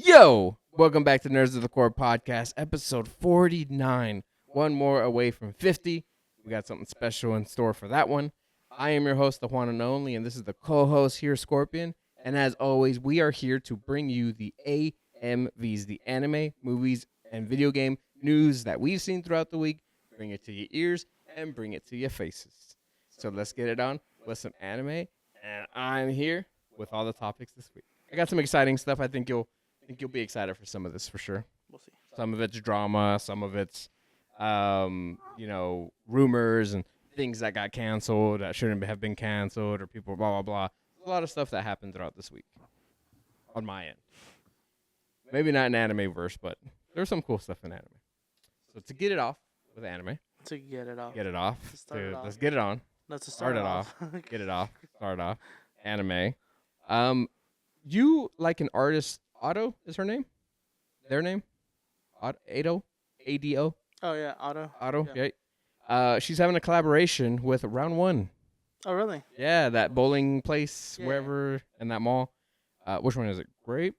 Yo, welcome back to Nerds of the Core podcast, episode 49. One more away from 50. We got something special in store for that one. I am your host, the one and only, and this is the co-host here, Scorpion. And as always, we are here to bring you the AMVs, the anime, movies, and video game news that we've seen throughout the week. Bring it to your ears and bring it to your faces. So let's get it on with some anime. And I'm here with all the topics this week. I got some exciting stuff. I think you'll be excited for some of this for sure. We'll see. Some of it's drama, some of it's rumors and things that got canceled that shouldn't have been canceled, or people blah blah blah. A lot of stuff that happened throughout this week on my end. Maybe not in anime verse, but there's some cool stuff in anime. So to get it off with anime, To get it off. let's get it on. Let's Start it off. Get it off. Start off. Anime. You like an artist, Otto is her name? Their name? Ado? ADO? Oh, yeah. Otto. Otto, Yeah. okay. She's having a collaboration with Round One. Oh, really? Yeah, that bowling place, Yeah. wherever, in that mall. Which one is it? Grapevine?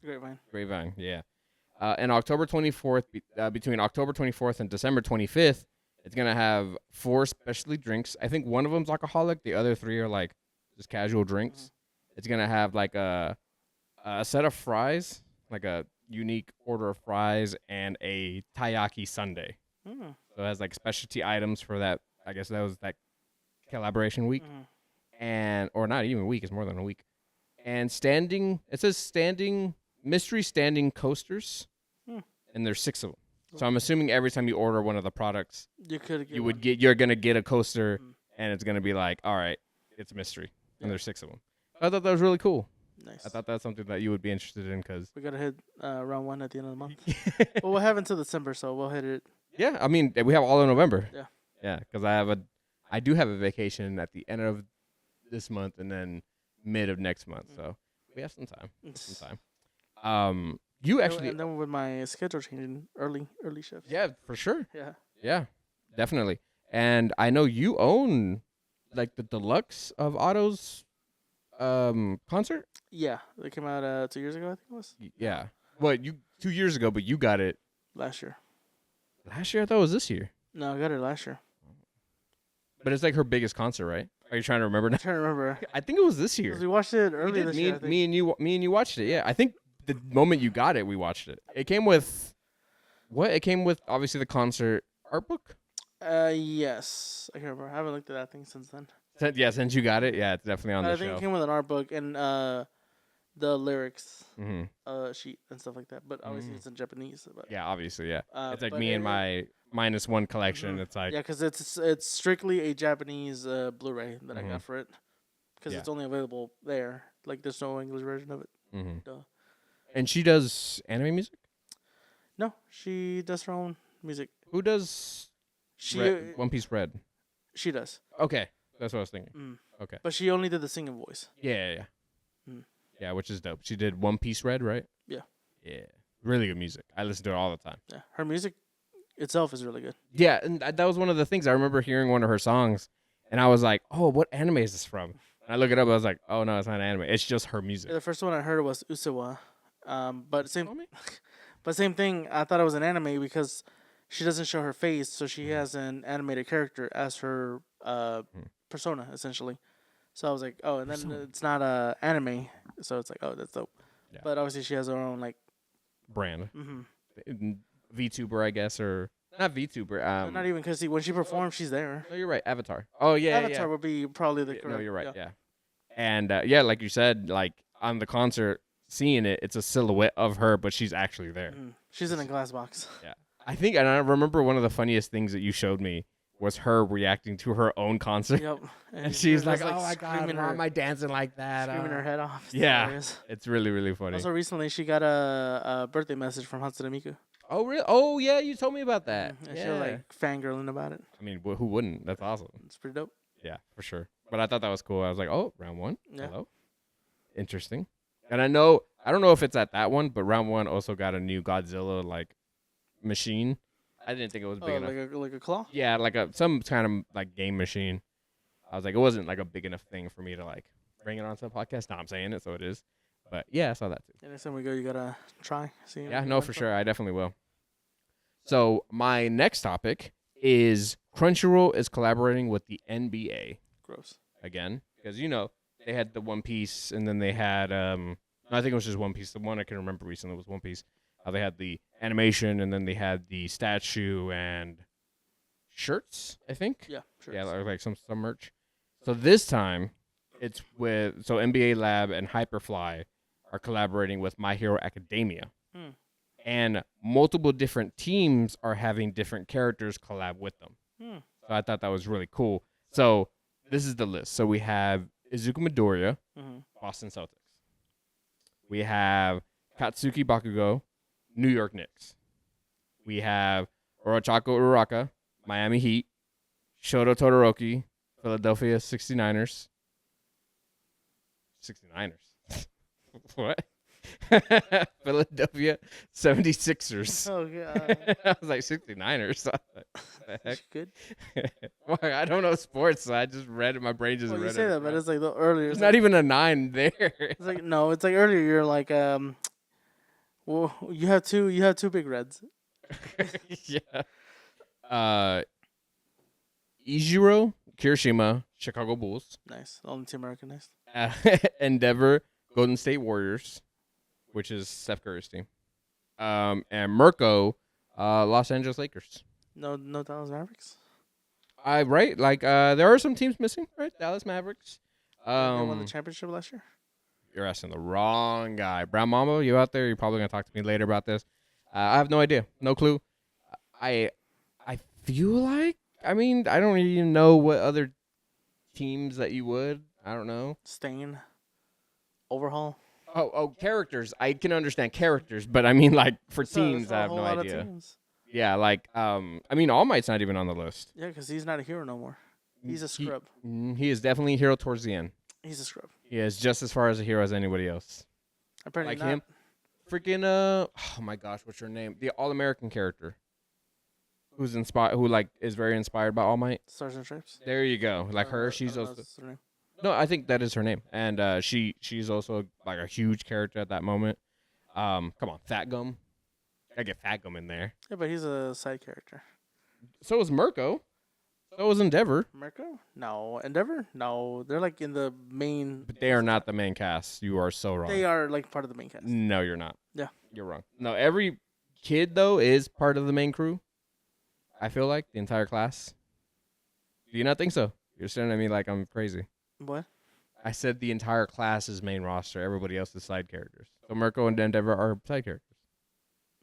Grapevine. Grapevine, yeah. And October 24th, between October 24th and December 25th, it's going to have 4 specialty drinks. I think one of them's alcoholic. The other 3 are like just casual drinks. It's going to have like a set of fries, like a unique order of fries, and a taiyaki sundae. Mm. So it has like specialty items for that. I guess that was that collaboration week. Mm. Or not even a week, it's more than a week. And it says mystery standing coasters, and there's 6 of them. So I'm assuming every time you order one of the products, you're gonna get a coaster, and it's gonna be like, all right, it's mystery, and there's 6 of them. I thought that was really cool. Nice. I thought that's something that you would be interested in, because We got to hit round 1 at the end of the month. Well, we'll have until December, so we'll hit it. yeah, I mean we have all of November. Yeah. Yeah, because I do have a vacation at the end of this month and then mid of next month, so we have some time. You actually, And then with my schedule changing, early shifts. yeah, for sure. Yeah. Yeah, definitely. And I know you own like the deluxe of Otto's concert. Yeah. They came out 2 years ago, I think it was. Yeah. Well, 2 years ago, but you got it Last year. last year. I thought it was this year. No, I got it last year. But it's like her biggest concert, right? Are you trying to remember now? I'm trying to remember. I think it was this 'Cause year. we watched it We early did. this Me year. and me and you watched it. Yeah, I think the moment you got it, we watched it. It came with what? It came with obviously the concert art book. Yes. I can't remember. I haven't looked at that thing since then. Yeah, since you got it, yeah, it's definitely on I the think it shelf. came with an art book and the lyrics Mm-hmm. sheet and stuff like that. But obviously it's in Japanese. But, Yeah, obviously, yeah. It's like but me and it- my -1 collection. Mhm. It's like yeah, because it's strictly a Japanese Blu-ray that I Mhm. got for it. Because Yeah. it's only available there. Like there's no English version of it. hmm Duh. And she does anime music. No, she does her own music. Who does She One Piece Red? she does. Okay, that's what I was thinking. Mm. Okay. But she only did the singing voice. Yeah. Mm. Yeah, which is dope. She did One Piece Red, right? Yeah. Yeah, really good music. I listen to it all the time. Yeah, her music itself is really good. Yeah, and that was one of the things I remember hearing one of her songs, and I was like, "Oh, what anime is this from?" And I look it up. I was like, "Oh no, it's not anime. It's just her music." The first one I heard was Usawa. But Told same me? But same thing, I thought it was an anime because she doesn't show her face, so she has an animated character as her persona, essentially. So I was like, oh, and then Persona. it's not a anime, so it's like, oh, that's dope. Yeah. But obviously she has her own, like, Brand. mm-hmm. VTuber, I guess, or not VTuber. not even, because when she performs, she's there. No, you're right. Avatar. Oh yeah, Avatar would be probably the yeah. correct. No, you're right. Yeah. And yeah, like you said, like on the concert, seeing it, it's a silhouette of her, but she's actually there. Mhm. She's in a glass box. I think, and I remember one of the funniest things that you showed me was her reacting to her own concert. Yep. And she's like, just, "Oh my god, screaming why her, am I dancing like that?" screaming her head off. It's Yeah. hilarious. It's really, really funny. Also, recently she got a birthday message from Hatsune Miku. Oh, really? Oh, yeah, you told me about that. And Yeah. she was like fangirling about it. I mean, who wouldn't? That's awesome. It's pretty dope. Yeah, for sure. But I thought that was cool. I was like, oh, round 1? Yeah. Hello? Interesting. And I don't know if it's at that one, but round 1 also got a new Godzilla, like, machine. I didn't think it was big enough. like a claw. Yeah, like some kind of, like, game machine. I was like, it wasn't, like, a big enough thing for me to, like, bring it onto the podcast. No, I'm saying it, so it is. But yeah, I saw that too. Yeah, next time we go, you gotta try. See. Yeah, no, for sure. I definitely will. So my next topic is Crunchyroll is collaborating with the NBA Gross. again because they had the One Piece and then they had I think it was just One Piece. The one I can remember recently was One Piece. They had the animation and then they had the statue and shirts. I think. Yeah. Sure. Yeah, like some merch. So this time, it's with NBA Lab and Hyperfly are collaborating with My Hero Academia. And multiple different teams are having different characters collab with them. So I thought that was really cool. So this is the list. So we have Izuku Midoriya, Boston Celtics. We have Katsuki Bakugo, New York Knicks. We have Orochako Uraraka, Miami Heat. Shoto Todoroki, Philadelphia 69ers. 69ers? What? Philadelphia 76ers. Oh yeah. I was like 69ers. What the heck? Good. Well, I don't know sports, so I just read it. My brain just Well, read you say it. that, but it's like the earlier. There's not even a 9 there. It's like no. It's like earlier. You're like well, you have two. You have two big reds. Yeah. Ijiro Kirishima, Chicago Bulls. Nice. The only team I recognized. Endeavor, Golden State Warriors, which is Steph Curry's team. And Mirko, Los Angeles Lakers. No Dallas Mavericks. Right, like there are some teams missing, right? Dallas Mavericks. They won the championship last year. You're asking the wrong guy. Brown Mamba, you out there? You're probably gonna talk to me later about this. I have no idea, no clue. I feel like, I mean, I don't even know what other teams that you would. I don't know. Stain. Overhaul. Oh, characters. I can understand characters, but I mean, like for teams, I have no Lot of idea. teams. Yeah, like I mean, All Might's not even on the list. Yeah, because he's not a hero no more. He's a scrub. He is definitely a hero towards the end. He's a scrub. He is just as far as a hero as anybody else. Apparently Like not. him. Freaking oh my gosh, what's her name? The All-American character. Who's inspired? Who like is very inspired by All Might? Stars and Stripes. There you go. Like her, she's also. No, I think that is her name, and she's also like a huge character at that moment. Come on, Fat Gum. I get Fat Gum in there. Yeah, but he's a side character. So is Mirko. So is Endeavor. Mirko? No. Endeavor? No. They're like in the main. But they are not the main cast. You are so wrong. They are like part of the main cast. No, you're not. Yeah. You're wrong. No, every kid though is part of the main crew. I feel like the entire class. Do you not think so? You're staring at me like I'm crazy. What? I said the entire class is main roster. Everybody else is side characters. So Mirko and Endeavor are side characters.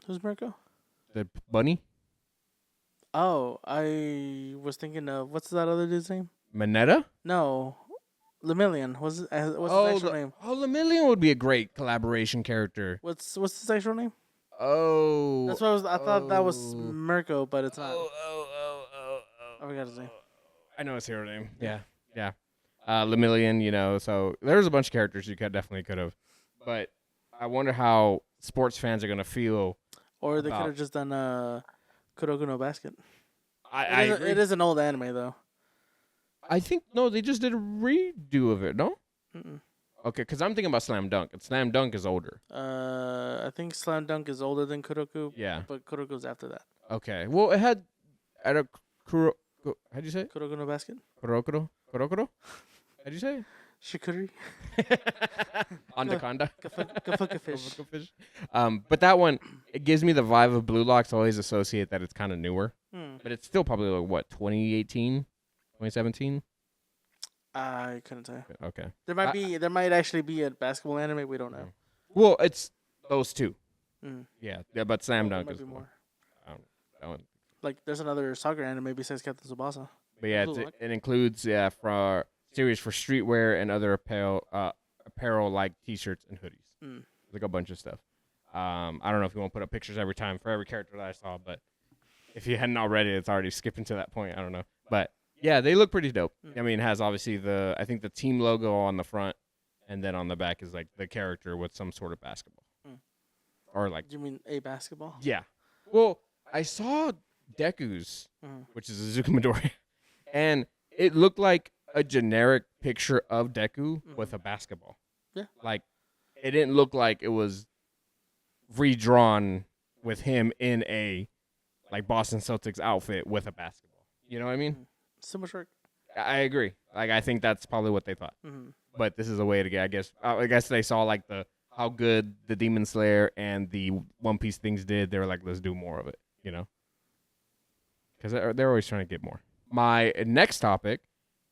Who's Mirko? The bunny? Oh, I was thinking of what's that other dude's name? Mineta? No, Lemillion. What's his actual name? Oh, Lemillion would be a great collaboration character. What's his actual name? Oh. That's what I thought that was Mirko, but it's not. Oh. I forgot his name. I know his hero name. Yeah. Lemillion, so there's a bunch of characters you definitely could have. But I wonder how sports fans are going to feel. Or they could have just done Kuroko no Basket. I agree. It is an old anime, though. I think, no, they just did a redo of it, no? Mm-mm. Okay, because I'm thinking about Slam Dunk. And Slam Dunk is older. I think Slam Dunk is older than Kuroko. Yeah. But Kuroko's after that. Okay. Well, it had at a how'd you say it? Kuroko no Basket? Kurokuro? How'd you say it? Shikuri? Anaconda. Gafuka fish. But that one, it gives me the vibe of Blue Lock, so I always associate that it's kind of newer. But it's still probably like, what, 2018? 2017? I couldn't tell you. Okay. There might actually be a basketball anime. We don't know. Well, it's those two. Mm. Yeah, but Slam There Dunk might is be more. that one. Like, there's another soccer anime besides Captain Tsubasa. But yeah, it includes for series for streetwear and other apparel like T-shirts and hoodies. Like a bunch of stuff. I don't know if you want to put up pictures every time for every character that I saw, but if you hadn't already, it's already skipping to that point. I don't know, but yeah, they look pretty dope. I mean, it has obviously I think the team logo on the front, and then on the back is like the character with some sort of basketball, or like. You mean a basketball? Yeah. Well, I saw Deku's, which is Izuku Midoriya, and it looked like a generic picture of Deku with a basketball. Yeah. Like, it didn't look like it was redrawn with him in a like Boston Celtics outfit with a basketball. You know what I mean? So much work. I agree. Like I think that's probably what they thought. Mm-hmm. But this is a way to get. I guess they saw like how good the Demon Slayer and the One Piece things did. They were like, let's do more of it. You know, because they're always trying to get more. My next topic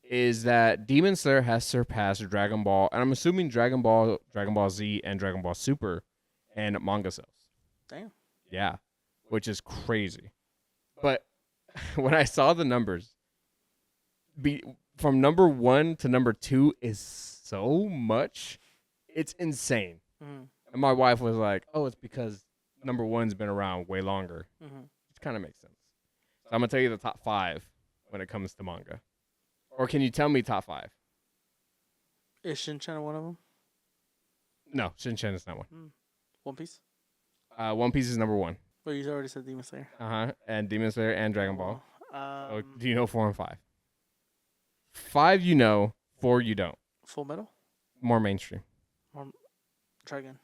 is that Demon Slayer has surpassed Dragon Ball, and I'm assuming Dragon Ball Z, and Dragon Ball Super, and manga sales. Damn. Yeah, which is crazy. But when I saw the numbers, from number 1 to number 2 is so much. It's insane. Mm-hmm. And my wife was like, "Oh, it's because number 1's been around way longer." Mm-hmm. Which kind of makes sense. So I'm gonna tell you the top 5 when it comes to manga. Or can you tell me top 5? Is Shin-chan one of them? No, Shin-chan is not one. One Piece? One Piece is number 1. Well, you already said Demon Slayer. And Demon Slayer and Dragon Ball. Oh, Do you know 4 and 5? 5 you know, 4 you don't. Full Metal? More mainstream. Trigun.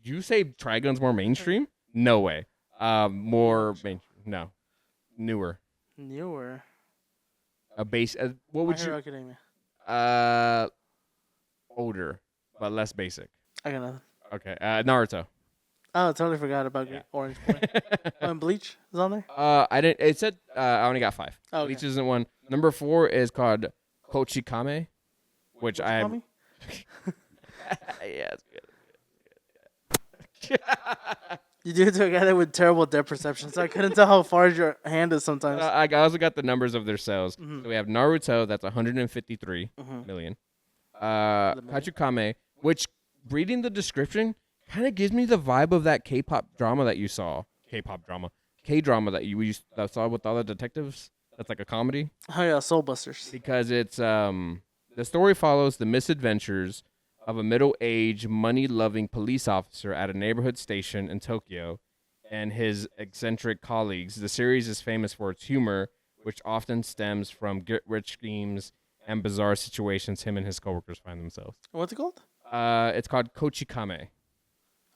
You say Trigun's more mainstream? No way. More mainstream. No. Newer. Newer. A base. What would My Hero Academia. you? Older, but less basic. I got nothing. Okay. Naruto. Oh, I totally forgot about Orange Boy. And Bleach is on there? I didn't. It said I only got 5. Oh, okay. Bleach isn't one. Number 4 is called Kochikame, which I. Tommy? Yeah, it's good. You do it together with terrible depth perception, so I couldn't tell how far your hand is sometimes. I also got the numbers of their sales. So we have Naruto, that's 153 million. Kachukame, which reading the description kind of gives me the vibe of that K-pop drama that you saw. K-drama that you saw with all the detectives. That's like a comedy. Oh yeah, Soul Busters. Because it's the story follows the misadventures of a middle-aged, money-loving police officer at a neighborhood station in Tokyo and his eccentric colleagues. The series is famous for its humor, which often stems from get-rich schemes and bizarre situations him and his coworkers find themselves. What's it called? It's called Kochikame.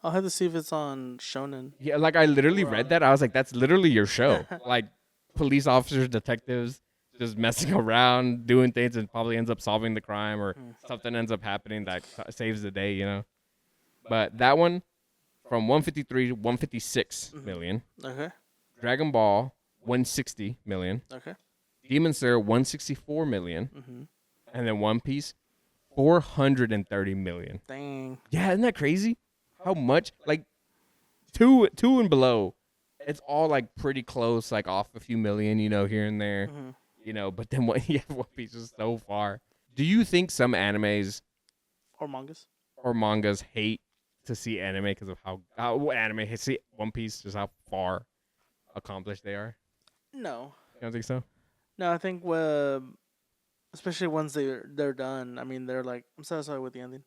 I'll have to see if it's on Shonen. Yeah, like I literally read that. I was like, that's literally your show. Like police officers, detectives, just messing around, doing things, and probably ends up solving the crime or something ends up happening that saves the day, you know. But that one, from 153 to 156 million. Okay. Dragon Ball, 160 million. Okay. Demon Slayer, 164 million. And then One Piece, 430 million. Dang. Yeah, isn't that crazy? How much? Like, two and below, it's all like pretty close, like off a few million, you know, here and there. You know, but then One Piece is so far. Do you think some animes Or mangas? or mangas hate to see anime because of how anime see One Piece, just how far accomplished they are? No. You don't think so? No, I think especially once they're done. I mean, they're like, I'm satisfied with the ending.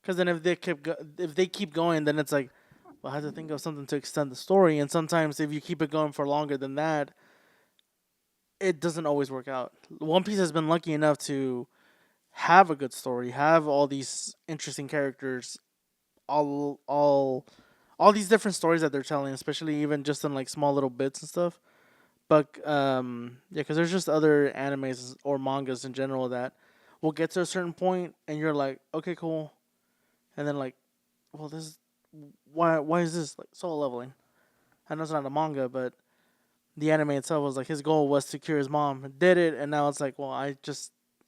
Because then if they keep going, then it's like, well, I have to think of something to extend the story. And sometimes if you keep it going for longer than that, it doesn't always work out. One Piece has been lucky enough to have a good story, have all these interesting characters, all these different stories that they're telling, especially even just in like small little bits and stuff. But yeah, because there's just other animes or mangas in general that will get to a certain point and you're like, okay, cool, and then like, well, this why is this like soul leveling? I know it's not a manga, but the anime itself was like his goal was to cure his mom, did it, and now it's like, well, I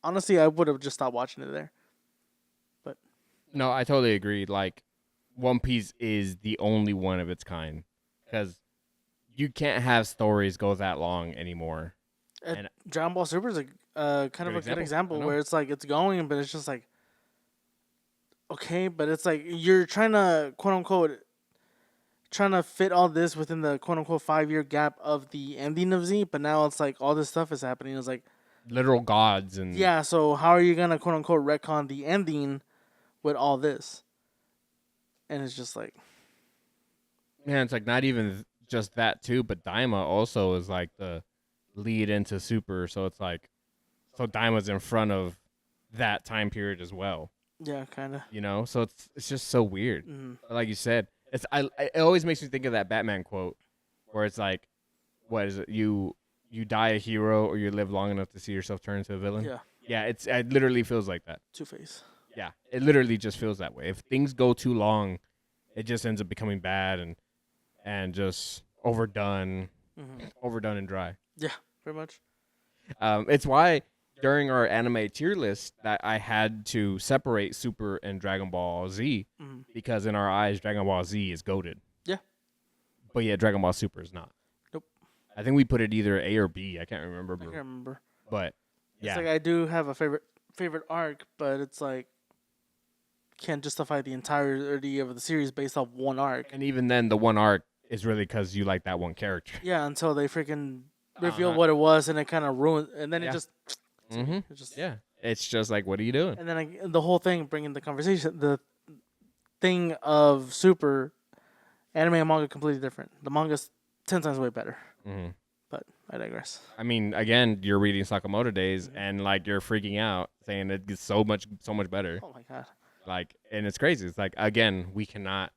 would have just stopped watching it there. But No, I totally agree. Like, One Piece is the only one of its kind because you can't have stories go that long anymore. And Dragon Ball Super is a kind of a good example where it's like it's going, but it's just like okay, but it's like you're trying to quote unquote fit all this within the quote unquote 5-year gap of the ending of Z, but now it's like all this stuff is happening. It's like literal gods and yeah. So how are you gonna quote unquote retcon the ending with all this? And it's just like, man, it's like not even just that too, but Daima also is like the lead into Super, so it's like, so Daima's in front of that time period as well. Yeah, kind of. you know. So it's just so weird. Mm-hmm. But like you said, it always makes me think of that Batman quote where it's like, what is it? You die a hero or you live long enough to see yourself turn into a villain. Yeah, Yeah, it literally feels like that. Two-Face. Yeah, it literally just feels that way. If things go too long, it just ends up becoming bad and just overdone and dry. Yeah, pretty much. It's why during our anime tier list that I had to separate Super and Dragon Ball Z because in our eyes Dragon Ball Z is goated. Yeah. But yeah, Dragon Ball Super is not. Nope. I think we put it either A or B. I can't remember. I can't remember. But yeah. It's like I do have a favorite arc, but it's like can't justify the entirety of the series based off one arc. And even then, the one arc is really because you like that one character. Yeah, until they freaking reveal what it was, and it kind of ruined. And then it just, it just Yeah, it's just like, what are you doing? And then the whole thing, bringing the conversation, the thing of Super, anime and manga completely different. The manga's 10 times way better. But I digress. I mean, again, you're reading Sakamoto Days, and like you're freaking out, saying it gets so much better. Oh my god! Like, and it's crazy. It's like, again, we cannot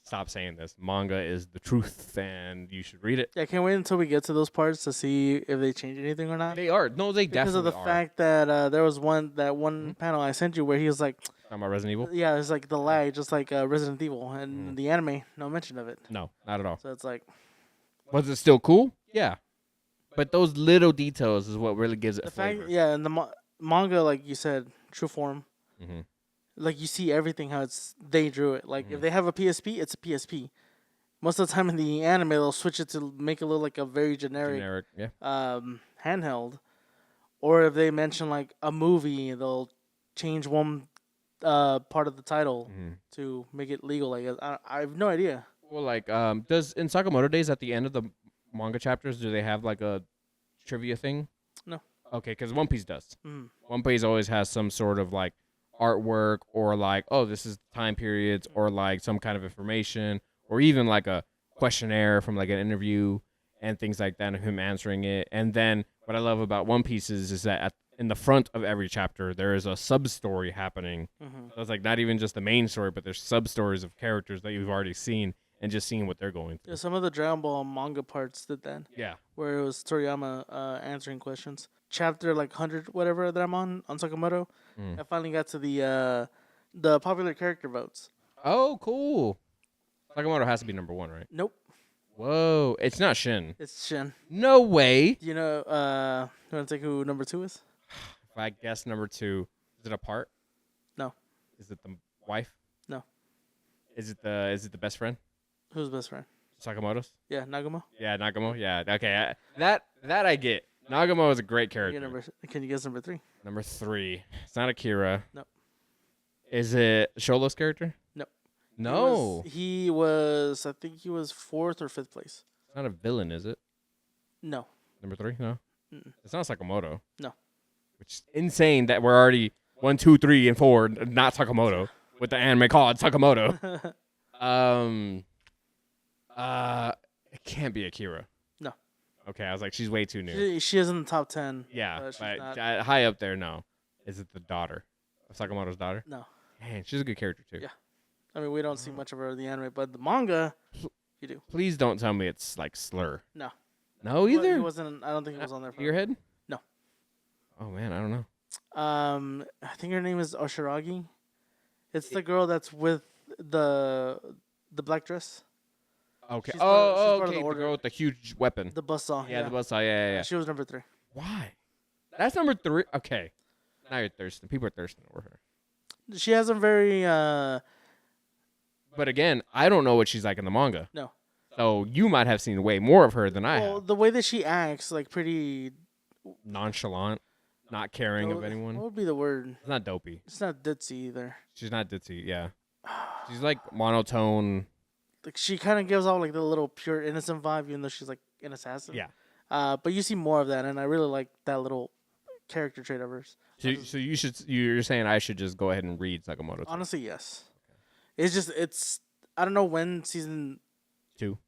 stop saying this. Manga is the truth, and you should read it. Yeah, I can't wait until we get to those parts to see if they change anything or not. They are. No, they because definitely of the are. fact that there was one panel I sent you where he was like, Talking about Resident Evil? yeah, it's like the lag, just like Resident Evil, and the anime, no mention of it. No, not at all. So it's like, Was it still cool? Yeah. But those little details is what really gives it the flavor. fact, yeah, and the manga, like you said, true form. Mm-hmm. Like you see everything how they drew it. Like if they have a PSP, it's a PSP. Most of the time in the anime, they'll switch it to make it look like a very generic yeah. handheld. Or if they mention like a movie, they'll change one part of the title to make it legal. Like I have no idea. Well, like, does in Sakamoto Days at the end of the manga chapters, do they have like a trivia thing? No. Okay, because One Piece does. One Piece always has some sort of like artwork or like, oh, this is time periods or like some kind of information or even like a questionnaire from like an interview and things like that and him answering it. And then what I love about One Piece is that in the front of every chapter, there is a sub-story happening. So it's like not even just the main story, but there's sub-stories of characters that you've already seen and just seeing what they're going through. Yeah, some of the Dragon Ball manga parts did that. Yeah. Where it was Toriyama answering questions. Chapter like 100, whatever that I'm on Sakamoto. I finally got to the popular character votes. Oh, cool. Sakamoto has to be number 1, right? Nope. Whoa. It's not Shin. It's Shin. No way. Do you know, you want to take who number 2 is? If I guess number 2, is it a part? No. Is it the wife? No. Is it the best friend? Who's best friend? Sakamoto's? Yeah, Nagamo. Yeah, Nagamo. Yeah. Okay. That I get. Nagamo is a great character. Can you guess number 3? Number 3. It's not Akira. No. Is it Sholo's character? No. No. He was I think he was 4th or 5th place. It's not a villain, is it? No. Number 3? No. It's not Sakamoto. No. Which is insane that we're already 1, 2, 3, and 4 not Sakamoto with the anime called Sakamoto. It can't be Akira. No. Okay, I was like, she's way too new. She is in the top 10. Yeah, she's but not. high up there, no. Is it the daughter? Sakamoto's daughter? No. Man, she's a good character, too. Yeah. I mean, we don't see much of her in the anime, but the manga, you do. Please don't tell me it's like Slur. No. No, either? It wasn't. I don't think it was on there. Your head? No. Oh, man, I don't know. I think her name is Oshiragi. It's the girl that's with the black dress. Okay. She's part of Okay. the The order. girl with the huge weapon. The buzzsaw. Yeah, the buzzsaw. Yeah. She was number 3. Why? That's number 3. Okay. Now you're thirsting. People are thirsting over her. She has a very But again, I don't know what she's like in the manga. no. So you might have seen way more of her than I Well, have. the way that she acts, like pretty. Nonchalant, not caring of anyone. What would be the word? It's not dopey. It's not ditzy either. She's not ditzy. Yeah. She's like monotone. Like she kind of gives off like the little pure innocent vibe, even though she's like an assassin. Yeah. But you see more of that, and I really like that little character trait of hers. So you're saying I should just go ahead and read Sakamoto. Honestly, yes. It's I don't know when season 2.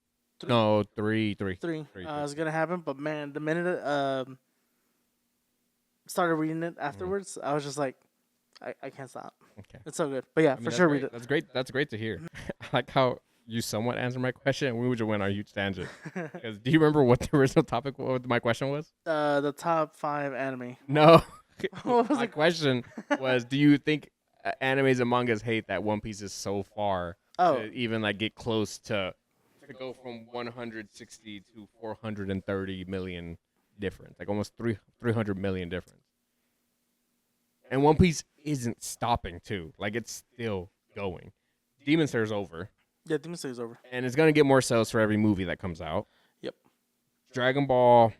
No, 3. 3 is gonna happen, but man, the minute started reading it afterwards, I was just like, I can't stop. Okay. It's so good. But yeah, I mean, for that's sure great. read it. That's great. That's great to hear. I like how you somewhat answered my question, and we just went on a huge tangent. 'Cause do you remember what the original topic, what my question was? The top 5 anime. No. What was My it? question was, do you think animes and mangas hate that One Piece is so far Oh, to even like get close to go from 160 to 430 million difference, like almost 300 million difference. And One Piece isn't stopping too, like it's still going. Demon Slayer's over, yeah, Demon Slayer's over. and it's gonna get more sales for every movie that comes out. Yep. Dragon Ball,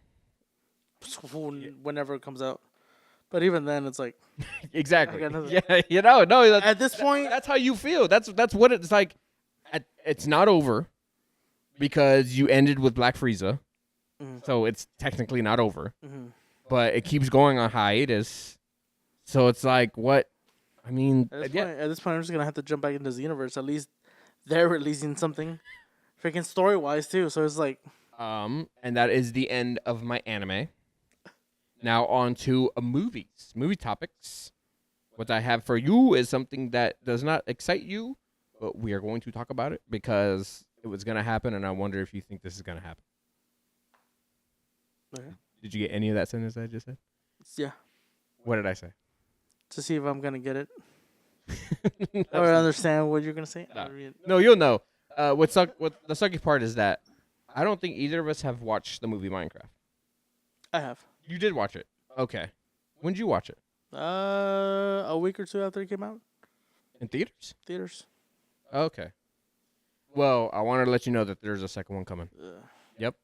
Whenever it comes out. But even then, it's like exactly. I got nothing. Yeah, you know, no, that's, at this point, that's how you feel. That's what it's like. It's not over because you ended with Black Frieza, Mhm. so it's technically not over. mhm. But it keeps going on hiatus, so it's like what? I mean, At yeah, this point, I'm just gonna have to jump back into the universe. At least they're releasing something, freaking story wise too. So it's like, and that is the end of my anime. Now on to movies, movie topics. What I have for you is something that does not excite you, but we are going to talk about it because it was going to happen, and I wonder if you think this is going to happen. okay. Did you get any of that sentence I just said? Yeah, What did I say? to see if I'm gonna get it or understand what you're gonna say. No. I mean, No, you'll know. What the sucky part is that I don't think either of us have watched the movie Minecraft. I have. You did watch it. Okay. When did you watch it? A week or two after it came out, In theaters? theaters. Okay. Well, I wanted to let you know that there's a second one coming. Ugh. Yep.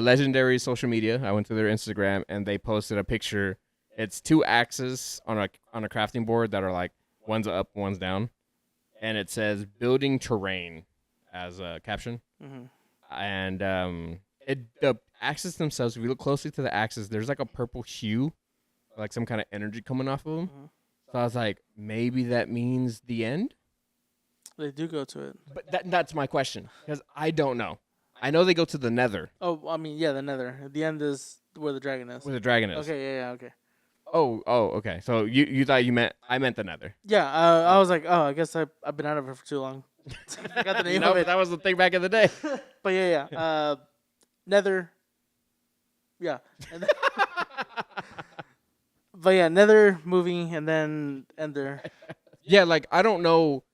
Legendary social media. I went to their Instagram and they posted a picture. It's 2 axes on a crafting board that are like one's up, one's down, and it says "building terrain" as a caption. Mhm. And the axes themselves, if you look closely to the axes, there's like a purple hue, like some kind of energy coming off of them. Mhm. So I was like, maybe that means the end. They do go to it. But that's my question because I don't know. I know they go to the Nether Oh, I mean, yeah, the Nether. The end is where the dragon is. where the dragon is. Okay, yeah, okay. Oh, okay. So you thought I meant the Nether. Yeah, I was like, oh, I guess I've been out of it for too long. I forgot the name No, of but it. that was the thing back in the day. But yeah. Nether. Yeah. And then, but yeah, Nether movie and then Ender. Yeah, like I don't know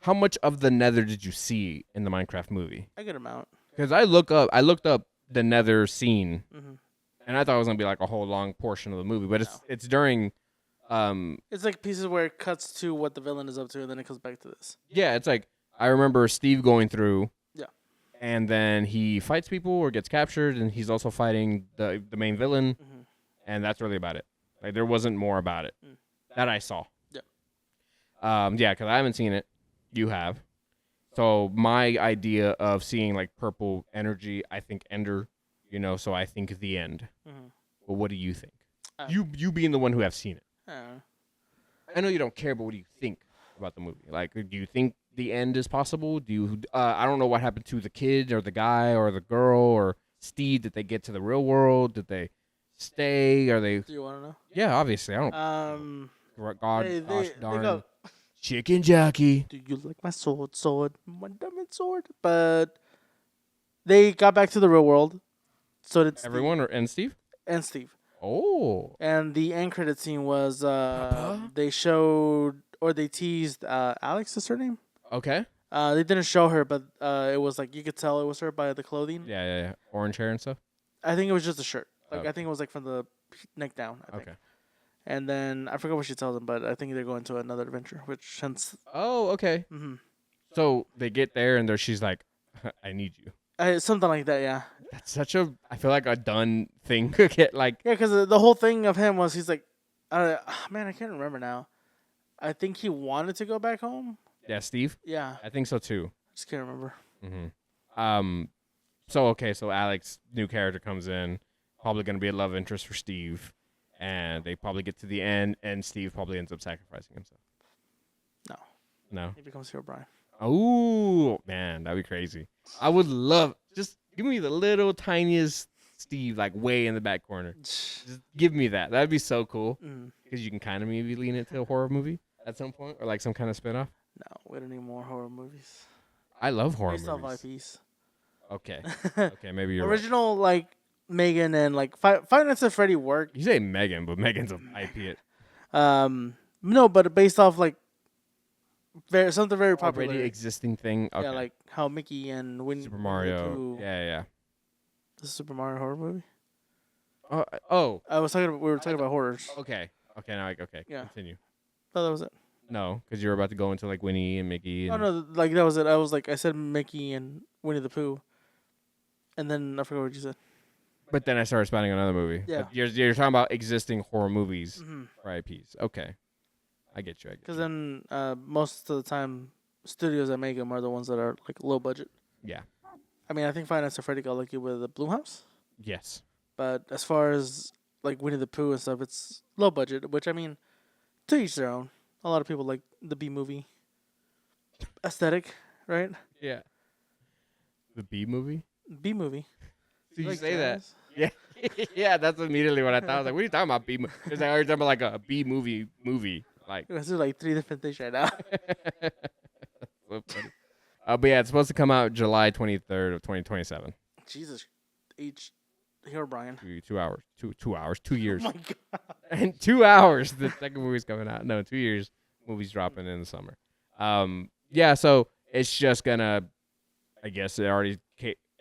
how much of the Nether did you see in the Minecraft movie? A good amount. Because I looked up the Nether scene, hmm and I thought it was gonna be like a whole long portion of the movie, but it's during. It's like pieces where it cuts to what the villain is up to, and then it comes back to this. Yeah, it's like I remember Steve going through. Yeah. And then he fights people or gets captured, and he's also fighting the main villain, hmm and that's really about it. Like there wasn't more about it Mm. that I saw. Yeah. Yeah, because I haven't seen it. You have. So my idea of seeing like purple energy, I think Ender, so I think the end. hmm But what do you think? Uh, You being the one who have seen it. I don't know. I know you don't care, but what do you think about the movie? Like, do you think the end is possible? Do you? I don't know what happened to the kid or the guy or the girl or Steve. Did they get to the real world? Did they stay? Are they? Do you want to know? Yeah, obviously. I don't. God, They gosh darn. go, Chicken jockey. do you like my sword, my diamond sword? But they got back to the real world. So did Steve Everyone and Steve. and Steve. Oh. And the end credit scene was Papa? they showed or they teased Alex is her name. Okay. They didn't show her, but it was like you could tell it was her by the clothing. Yeah. Orange hair and stuff. I think it was just a shirt. Like Okay. I think it was like from the neck down. I think. Okay. And then I forgot what she tells them, but I think they're going to another adventure, which hence. Oh, okay. Mm-hmm. So they get there and she's like, "I need you." Something like that, yeah. That's such a. I feel like a done thing to get like. Yeah, because the whole thing of him was he's like, man, I can't remember now. I think he wanted to go back home. Yeah, Steve. Yeah, I think so too. just can't remember. Mm-hmm. So okay, so Alex, new character comes in, probably gonna be a love interest for Steve, and they probably get to the end, and Steve probably ends up sacrificing himself. No, No. he becomes Herobrine. Oh man, that'd be crazy. I would love just give me the little tiniest Steve like way in the back corner. Just give me that. That'd be so cool because you can kind of maybe lean into a horror movie at some point or like some kind of spinoff. No, we don't need more horror movies. I love horror Based movies. off IPs. Okay. Okay, maybe you're right. Original like Megan and like Five Nights at Freddy work. You say Megan, but Megan's an IP. No, but based off like something very popular. Already existing thing. Okay. Yeah, like how Mickey and Super Mario. Yeah. The Super Mario horror movie. Oh. We were talking about horrors. Okay. Okay. Yeah. Continue. Oh, that was it. No, because you were about to go into like Winnie and Mickey. And... No, like that was it. I said Mickey and Winnie the Pooh, and then I forgot what you said. But then I started spotting another movie. Yeah. But you're talking about existing horror movies for IPs. Okay. I get you. Because then most of the time, studios that make them are the ones that are like low budget. Yeah. I mean, I think Five Nights at Freddy got lucky with the Blumhouse. Yes. But as far as like Winnie the Pooh and stuff, it's low budget. Which I mean, to each their own. A lot of people like the B movie aesthetic, right? Yeah. The B movie? B movie. Did you Like say that? jazz? Yeah. Yeah, that's immediately what I thought. I was like, what are you talking about, B movie? Because I already talking about like a B movie. Like, Let's do like 3 different things right now. so funny. But yeah, it's supposed to come out July 23rd of 2027. Jesus. Here, Brian. 2 hours. 2 hours. 2 years. Oh my God. And 2 hours, the second movie's coming out. No, 2 years. Movie's dropping in the summer. Yeah, so it's just gonna. I guess it already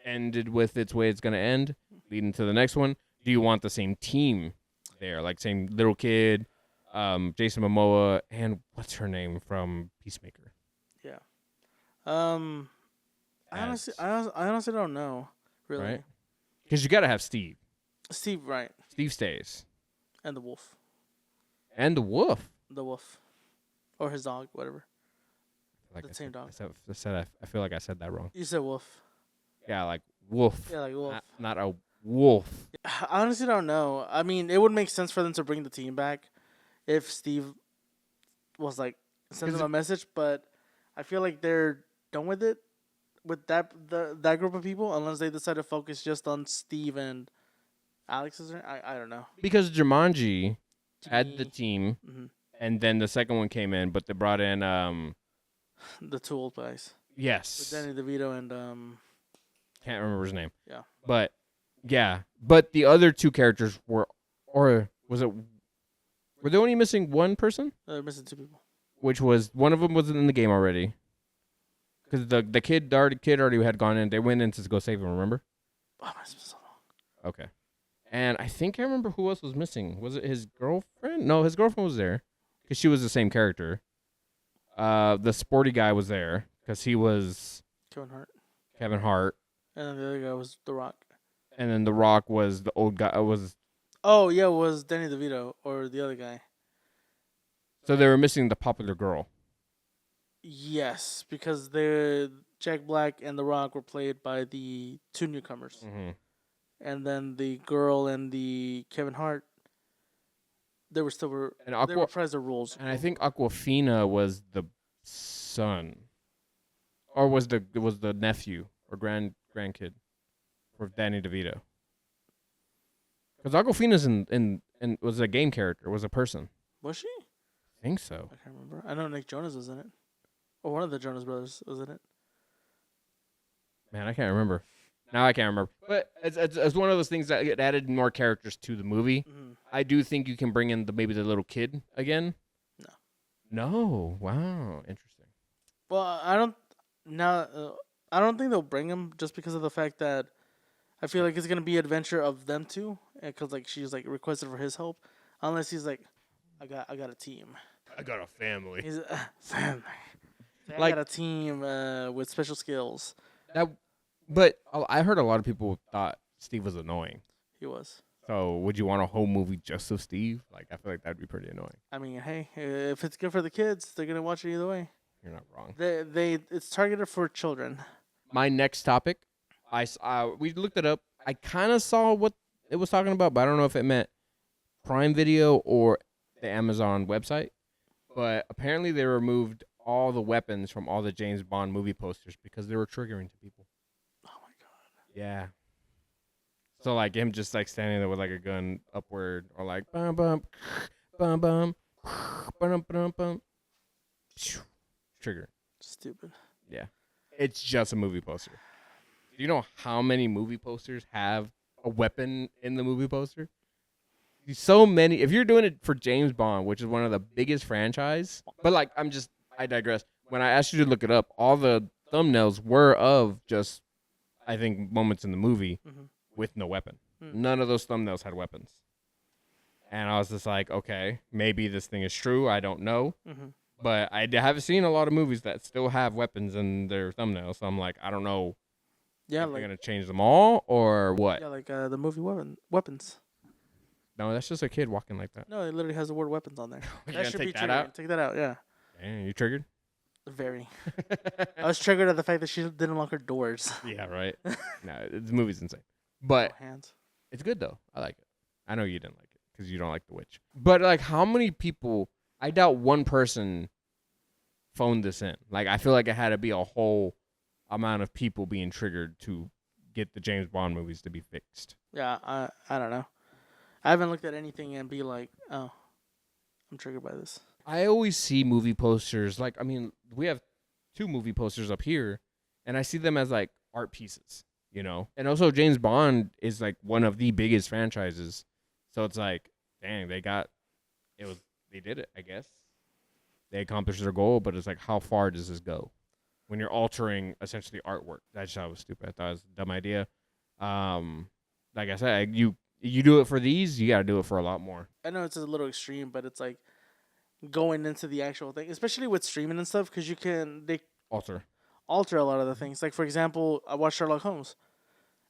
ended with its way it's gonna end, leading to the next one. Do you want the same team there, like same little kid, Jason Momoa, and what's her name from Peacemaker? Yeah. I honestly don't know. Really. Right? Because you gotta have Steve. Steve, right? Steve stays, And the wolf. and the wolf. The wolf, or his dog, whatever. Like The I same said, dog. I feel like I said that wrong. You said wolf. Yeah, like wolf. Yeah, like wolf. Not a wolf. I honestly don't know. I mean, it would make sense for them to bring the team back if Steve was like sending them a message, but I feel like they're done with it with that group of people unless they decide to focus just on Steve and Alex. I don't know. Because Jumanji had the team, Mhm. and then the second one came in, but they brought in The two old guys. yes, With Danny DeVito and can't remember his name. Yeah. But yeah, but the other two characters were, or was it? Were they only missing one person? they're missing 2 people. Which was one of them was in the game already. Because the kid already had gone in. They went in to go save him. Remember? Oh, it's been so long. Okay. And I think I remember who else was missing. Was it his girlfriend? No, his girlfriend was there because she was the same character. The sporty guy was there because he was Kevin Hart. And then the other guy was The Rock. And then The Rock was the old guy. Oh, yeah, it was Danny DeVito or the other guy. So they were missing the popular girl. Yes, because Jack Black and The Rock were played by the 2 newcomers. Mm-hmm. And then the girl and the Kevin Hart, they reprised their roles. And I think Aquafina was the son, or was the nephew or grandkid for Danny DeVito. Because Aquafina's in was a game character, was a person. Was she? I think so. I can't remember. I know Nick Jonas was in it. Or one of the Jonas brothers was in it. Man, I can't remember. Now I can't remember. But it's one of those things that added more characters to the movie. Mm-hmm. I do think you can bring in maybe the little kid again. No. Wow. Interesting. Well, I don't think they'll bring him just because of the fact that I feel like it's gonna be an adventure of them two, because like she's like requested for his help, unless he's like, I got a team. I got a family. He's family. I Like- got a team with special skills. But I heard a lot of people thought Steve was annoying. He was. So would you want a whole movie just of Steve? Like, I feel like that'd be pretty annoying. I mean, hey, if it's good for the kids, they're gonna watch it either way. You're not wrong. It's targeted for children. My next topic, we looked it up. I kind of saw what it was talking about, but I don't know if it meant Prime Video or the Amazon website. But apparently they removed all the weapons from all the James Bond movie posters because they were triggering to people. Oh my god. Yeah. So like him just like standing there with like a gun upward or like bum bum bum bum bum bum bum trigger. Stupid. Yeah. It's just a movie poster. Do you know how many movie posters have a weapon in the movie poster? So many. If you're doing it for James Bond, which is one of the biggest franchise, but like I digress. When I asked you to look it up, all the thumbnails were of just, I think, moments in the movie with no weapon. None of those thumbnails had weapons. And I was just like, okay, maybe this thing is true. I don't know. But I have seen a lot of movies that still have weapons in their thumbnails. So I'm like, I don't know. Yeah, if like they're going to change them all or what. yeah, like the movie weapons. No, that's just a kid walking like that. No, it literally has the word weapons on there. You That gonna should take be that triggered. out? Take that out. Yeah. Damn, you triggered? Very. I was triggered at the fact that she didn't lock her doors. Yeah, right. No, the movie's insane. But No hands. it's good, though. I like it. I know you didn't like it because you don't like The Witch. But, like, how many people... I doubt one person phoned this in. Like, I feel like it had to be a whole amount of people being triggered to get the James Bond movies to be fixed. Yeah, I don't know. I haven't looked at anything and be like, oh, I'm triggered by this. I always see movie posters. Like, I mean, we have 2 movie posters up here, and I see them as, like, art pieces, you know? And also, James Bond is, like, one of the biggest franchises. So it's like, dang, they did it, I guess. They accomplished their goal, but it's like, how far does this go? When you're altering, essentially, artwork. That just was stupid. I thought it was a dumb idea. Like I said, you do it for these, you got to do it for a lot more. I know it's a little extreme, but it's like going into the actual thing, especially with streaming and stuff, because they Alter a lot of the things. Like, for example, I watched Sherlock Holmes,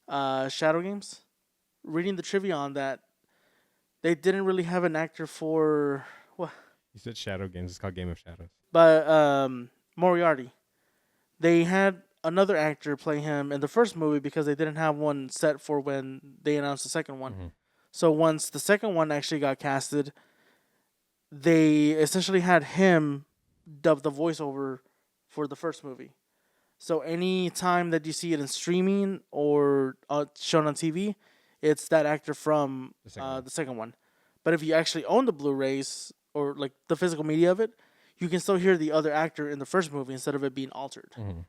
Shadow Games. Reading the trivia on that, they didn't really have an actor for what? You said Shadow Games. It's called Game of Shadows. But Moriarty. They had another actor play him in the first movie because they didn't have one set for when they announced the second one. Mm-hmm. So once the second one actually got casted, they essentially had him dub the voiceover for the first movie. So any time that you see it in streaming or shown on TV, it's that actor from the second one. But if you actually own the Blu-rays or like the physical media of it, you can still hear the other actor in the first movie instead of it being altered. Mm-hmm.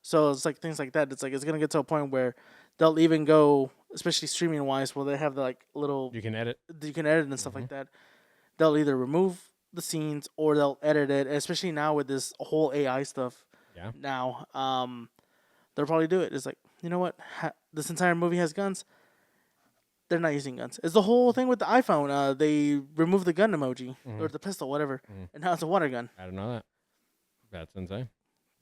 So it's like things like that. It's like it's gonna get to a point where they'll even go, especially streaming wise, where they have the, like little You can edit. And stuff like that. They'll either remove the scenes or they'll edit it. Especially now with this whole AI stuff. Yeah. Now, they'll probably do it. It's like, you know what? This entire movie has guns. They're not using guns. It's the whole thing with the iPhone. They removed the gun emoji or the pistol, whatever, and now it's a water gun. I don't know that. That's insane.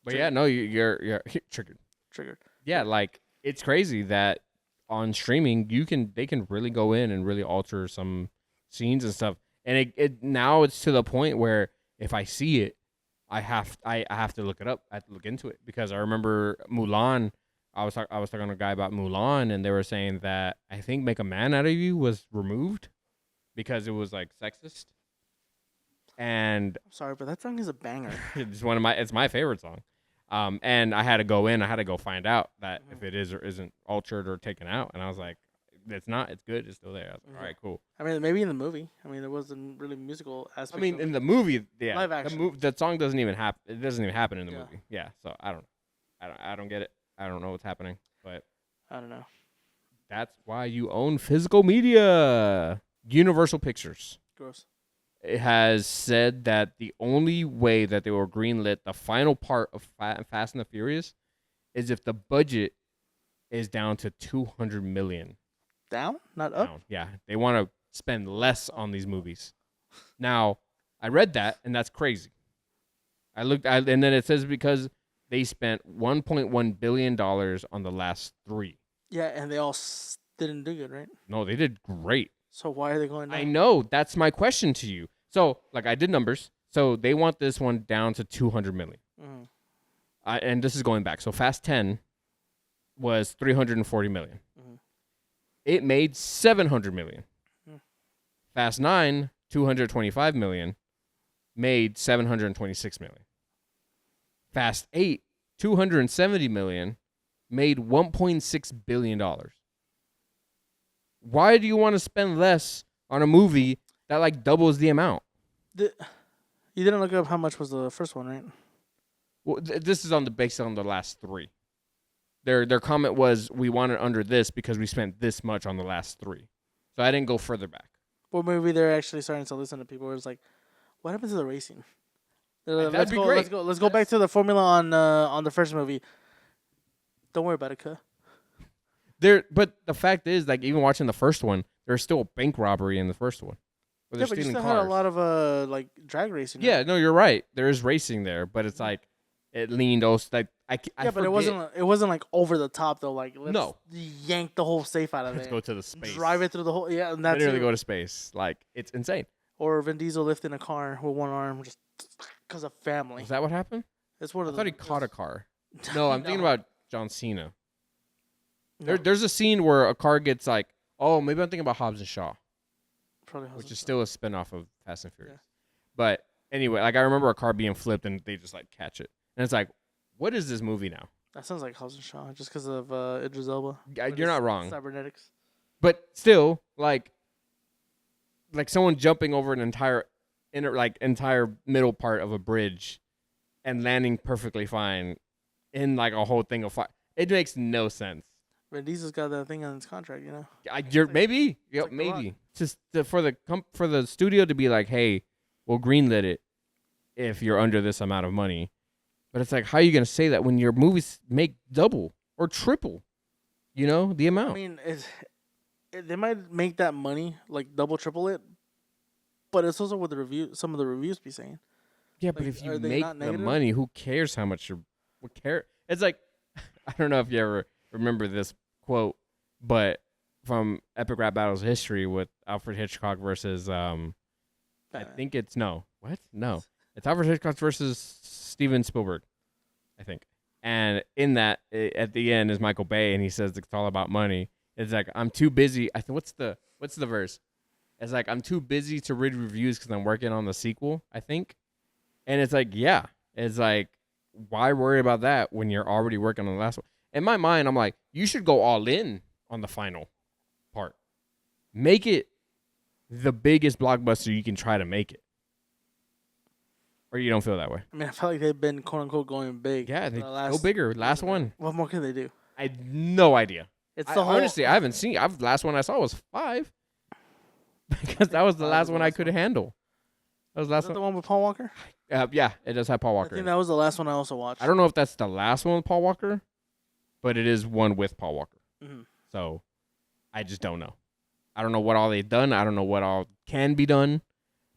But Triggered. yeah, no, you're triggered. Triggered. Yeah, like it's crazy that on streaming they can really go in and really alter some scenes and stuff. And it now it's to the point where if I see it, I have to look it up. I have to look into it because I remember Mulan. I was talking to a guy about Mulan, and they were saying that I think "Make a Man Out of You" was removed because it was like sexist. And I'm sorry, but that song is a banger. it's my favorite song. And I had to go in. I had to go find out that if it is or isn't altered or taken out. And I was like, it's not. It's good. It's still there. I was like, all right, cool. I mean, maybe in the movie. I mean, there wasn't really musical aspect. I mean, in the movie, yeah, Live action. the song doesn't even happen. It doesn't even happen in the Yeah. movie. Yeah. So I don't get it. I don't know what's happening. But I don't know. that's why you own physical media. Universal Pictures. Gross. It has said that the only way that they will greenlit the final part of Fast and the Furious is if the budget is down to $200 million. Down, not up. Down. Yeah, they want to spend less on these movies. Now, I read that, and that's crazy. And then it says because they spent $1.1 billion on the last 3. Yeah, and they all didn't do good, right? No, they did great. So why are they going down? I know. That's my question to you. So, like, I did numbers. So they want this one down to $200 million. Mm. And this is going back. So Fast 10 was $340 million. Mm-hmm. It made $700 million. Mm. Fast 9, $225 million, made $726 million. Fast 8, $270 million, made $1.6 billion. Why do you want to spend less on a movie that like doubles the amount? You didn't look up how much was the first one, right? Well, this is based on the last three. Their comment was we want it under this because we spent this much on the last three. So I didn't go further back. Well, maybe they're actually starting to listen to people. Where it's like, what happened to the racing? That'd be great. Let's go back to the formula on the first movie. Don't worry about it, cuh. But the fact is, like, even watching the first one, there's still a bank robbery in the first one. Yeah, but you still had a lot of like drag racing. Yeah, no, you're right. There is racing there, but it's like it leaned also like yeah, but it wasn't like over the top though. Like let's yank the whole safe out of Let's it. go to the space. Drive it through the whole and that's literally go to space. Like it's insane. Or Vin Diesel lifting a car with one arm just because of family. Is that what happened? It's one of I thought he caught a car. No, I'm thinking about John Cena. No. There's a scene where a car gets like, oh, maybe I'm thinking about Hobbs and Shaw, Probably which is still a spinoff of Fast and Furious. Yeah. But anyway, like I remember a car being flipped and they just like catch it, and it's like, what is this movie now? That sounds like Hobbs and Shaw, just because of Idris Elba. You're not wrong. Cybernetics. But still, like someone jumping over an entire middle part of a bridge and landing perfectly fine in like a whole thing of fire. It makes no sense. Vin Diesel's got that thing on his contract, you know. Maybe just for the studio to be like, hey, we'll greenlit it if you're under this amount of money. But it's like, how are you gonna say that when your movies make double or triple, the amount? I mean, they might make that money like double, triple it, but it's also what some of the reviews be saying. Yeah, but if you make the money, who cares how much what care? It's like, I don't know if you ever remember this quote, but from Epic Rap Battles history with Alfred Hitchcock versus I think it's it's Alfred Hitchcock versus Steven Spielberg, I think. And in that, at the end is Michael Bay, and he says it's all about money. It's like, I'm too busy. I think what's the verse? It's like, I'm too busy to read reviews because I'm working on the sequel, I think. And it's like, yeah, it's like, why worry about that when you're already working on the last one? In my mind, I'm like, you should go all in on the final part. Make it the biggest blockbuster you can try to make it. Or you don't feel that way? I mean, I feel like they've been, quote unquote, going big. Yeah, they go bigger. Last one. What more can they do? I had no idea. Honestly, I haven't seen. The last one I saw was 5. Because that was the last one I could handle. That was the last one. The one with Paul Walker? Yeah, it does have Paul Walker. I think that was the last one I also watched. I don't know if that's the last one with Paul Walker, but it is one with Paul Walker. Mm-hmm. So, I just don't know. I don't know what all they've done. I don't know what all can be done.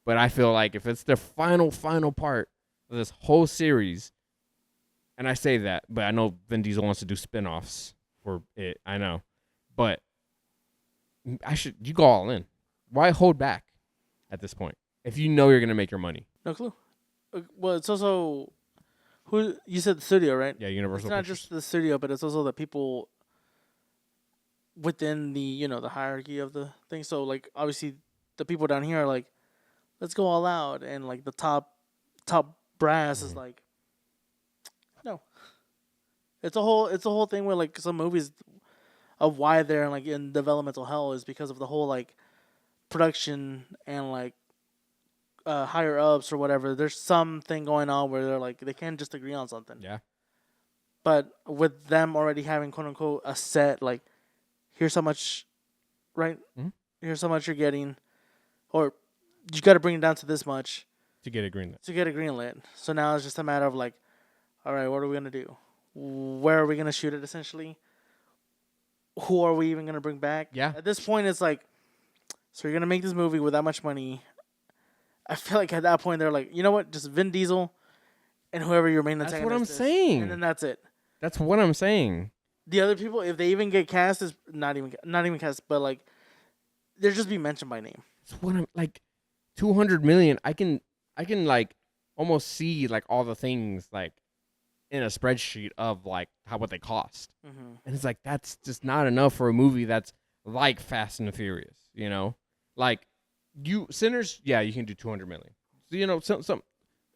But I feel like if it's the final part of this whole series, and I say that, but I know Vin Diesel wants to do spinoffs for it. I know. But you go all in. Why hold back at this point if you know you're going to make your money? No clue. Well, it's also who you said the studio, right? Yeah, Universal. It's not Pictures. just the studio, but it's also the people within the the hierarchy of the thing. So like obviously the people down here are like, let's go all out, and like the top brass is like, no. It's a whole thing where like some movies of why they're like in developmental hell is because of the whole like production and like higher ups or whatever. There's something going on where they're like they can't just agree on something. Yeah. But with them already having quote unquote a set, like here's how much, right? Mm-hmm. Here's how much you're getting, or you got to bring it down to this much to get a greenlit. So now it's just a matter of like, all right, what are we gonna do? Where are we gonna shoot it? Essentially, who are we even gonna bring back? Yeah. At this point, it's like, so you're gonna make this movie with that much money. I feel like at that point they're like, you know what? Just Vin Diesel and whoever your main antagonist is. That's what I'm saying. And then that's it. That's what I'm saying. The other people, if they even get cast, is not even cast, but like, they'll just be mentioned by name. That's what I'm like. 200 million. I can like almost see like all the things like in a spreadsheet of like what they cost, and it's like that's just not enough for a movie that's like Fast and the Furious. Like Sinners. Yeah, you can do 200 million. So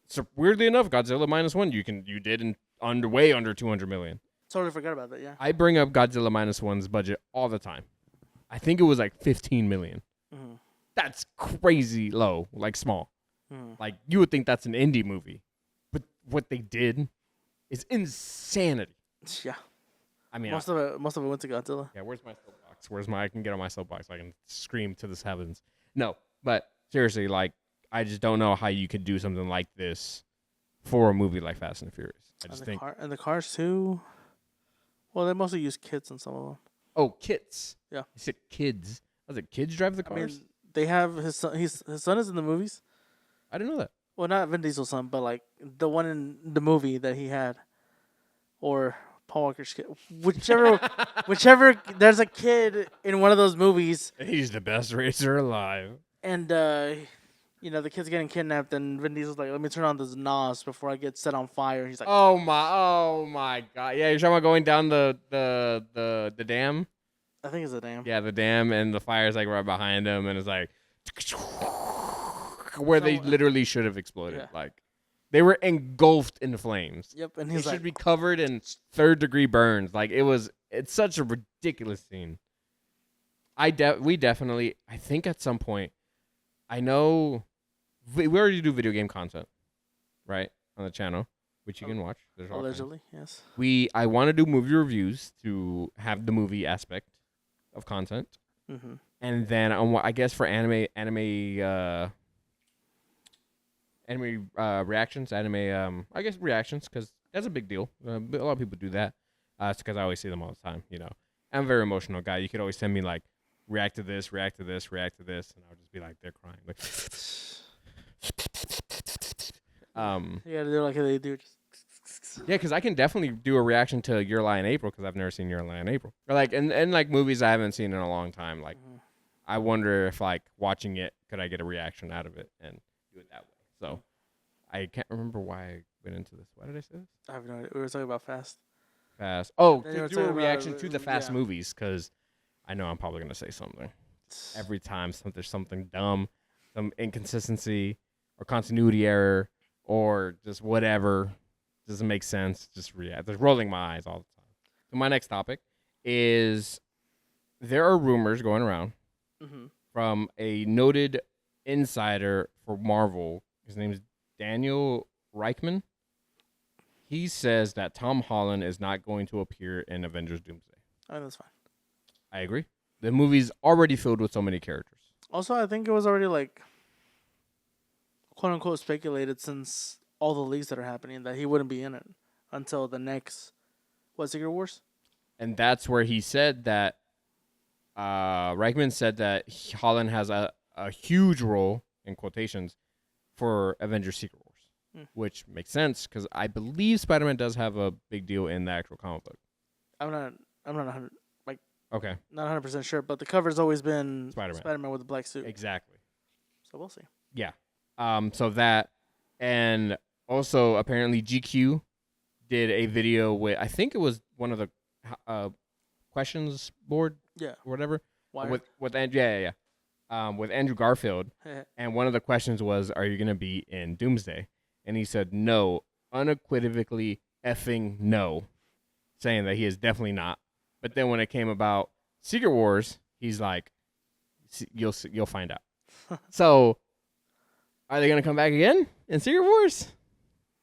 so weirdly enough, Godzilla -1, you did under 200 million. Totally forgot about that. Yeah. I bring up Godzilla -1's budget all the time. I think it was like 15 million. Mm-hmm. That's crazy low, like small. Mm. Like you would think that's an indie movie, but what they did is insanity. Yeah. I mean, Most of it went to Godzilla. yeah. Where's my soapbox? I can get on my soapbox so I can scream to the heavens. No, but seriously, like I just don't know how you could do something like this for a movie like Fast and Furious. I just think. And the cars too. Well, they mostly use kits in some of them. Oh, kits. Yeah. You said kids. Was it kids drive the I cars? mean, they have his son. His son is in the movies. I didn't know that. Well, not Vin Diesel's son, but like the one in the movie that he had, or Paul Walker's kid, whichever. There's a kid in one of those movies, He's the best racer alive. and the kid's getting kidnapped, and Vin Diesel's like, "Let me turn on this NOS before I get set on fire." He's like, Oh my god. Yeah, you're talking about going down the dam? "I think it's a damn." Yeah, the dam, and the fire's like right behind him, and it's like where they literally should have exploded. Yeah. Like they were engulfed in flames. Yep, and They he's should like, be covered in third-degree burns. Like it's such a ridiculous scene. We definitely, I think at some point, I know we already do video game content, right, on the channel, which you can watch. There's all kinds. allegedly, yes. I want to do movie reviews to have the movie aspect of content, Mm-hmm. and then I guess for anime reactions, I guess reactions, because that's a big deal. A lot of people do that. It's because I always see them all the time. You know, I'm a very emotional guy. You could always send me like react to this, and I'll just be like, they're crying. Like, You gotta do like they do. yeah, because I can definitely do a reaction to Your Lie in April, because I've never seen Your Lie in April. Or like, and like movies I haven't seen in a long time. Like, Mhm. I wonder if like watching it, could I get a reaction out of it and do it that way? So I can't remember why I went into this. Why did I say this? I have no idea. We were talking about Fast. Fast. Oh, Then you to were do a talking reaction about, to the Fast yeah. movies, because I know I'm probably gonna say something every time. There's something dumb, some inconsistency or continuity error, or just whatever doesn't make sense. Just react. Just rolling my eyes all the time. So my next topic is there are rumors going around Mm-hmm. from a noted insider for Marvel. His name is Daniel Reichman. He says that Tom Holland is not going to appear in Avengers Doomsday. I mean, that's fine. I agree. The movie's already filled with so many characters. Also, I think it was already like, quote unquote, speculated since all the leaks that are happening that he wouldn't be in it until the next, Secret Wars? And that's where he said that Reichman said that Holland has a huge role, in quotations, for Avengers Secret Wars. Which makes sense, because I believe Spider-Man does have a big deal in the actual comic book. I'm not 100, Okay, not 100% sure, but the cover's always been Spider-Man. Spider-Man with the black suit. exactly. So we'll see. Yeah. So that, and also apparently GQ did a video with, I think it was one of the questions board Yeah. or whatever, Why? with Andrew, with Andrew Garfield, and one of the questions was, "Are you gonna be in Doomsday?" And he said no, unequivocally effing no, saying that he is definitely not. But then when it came about Secret Wars, he's like, "You'll find out." So, are they gonna come back again in Secret Wars?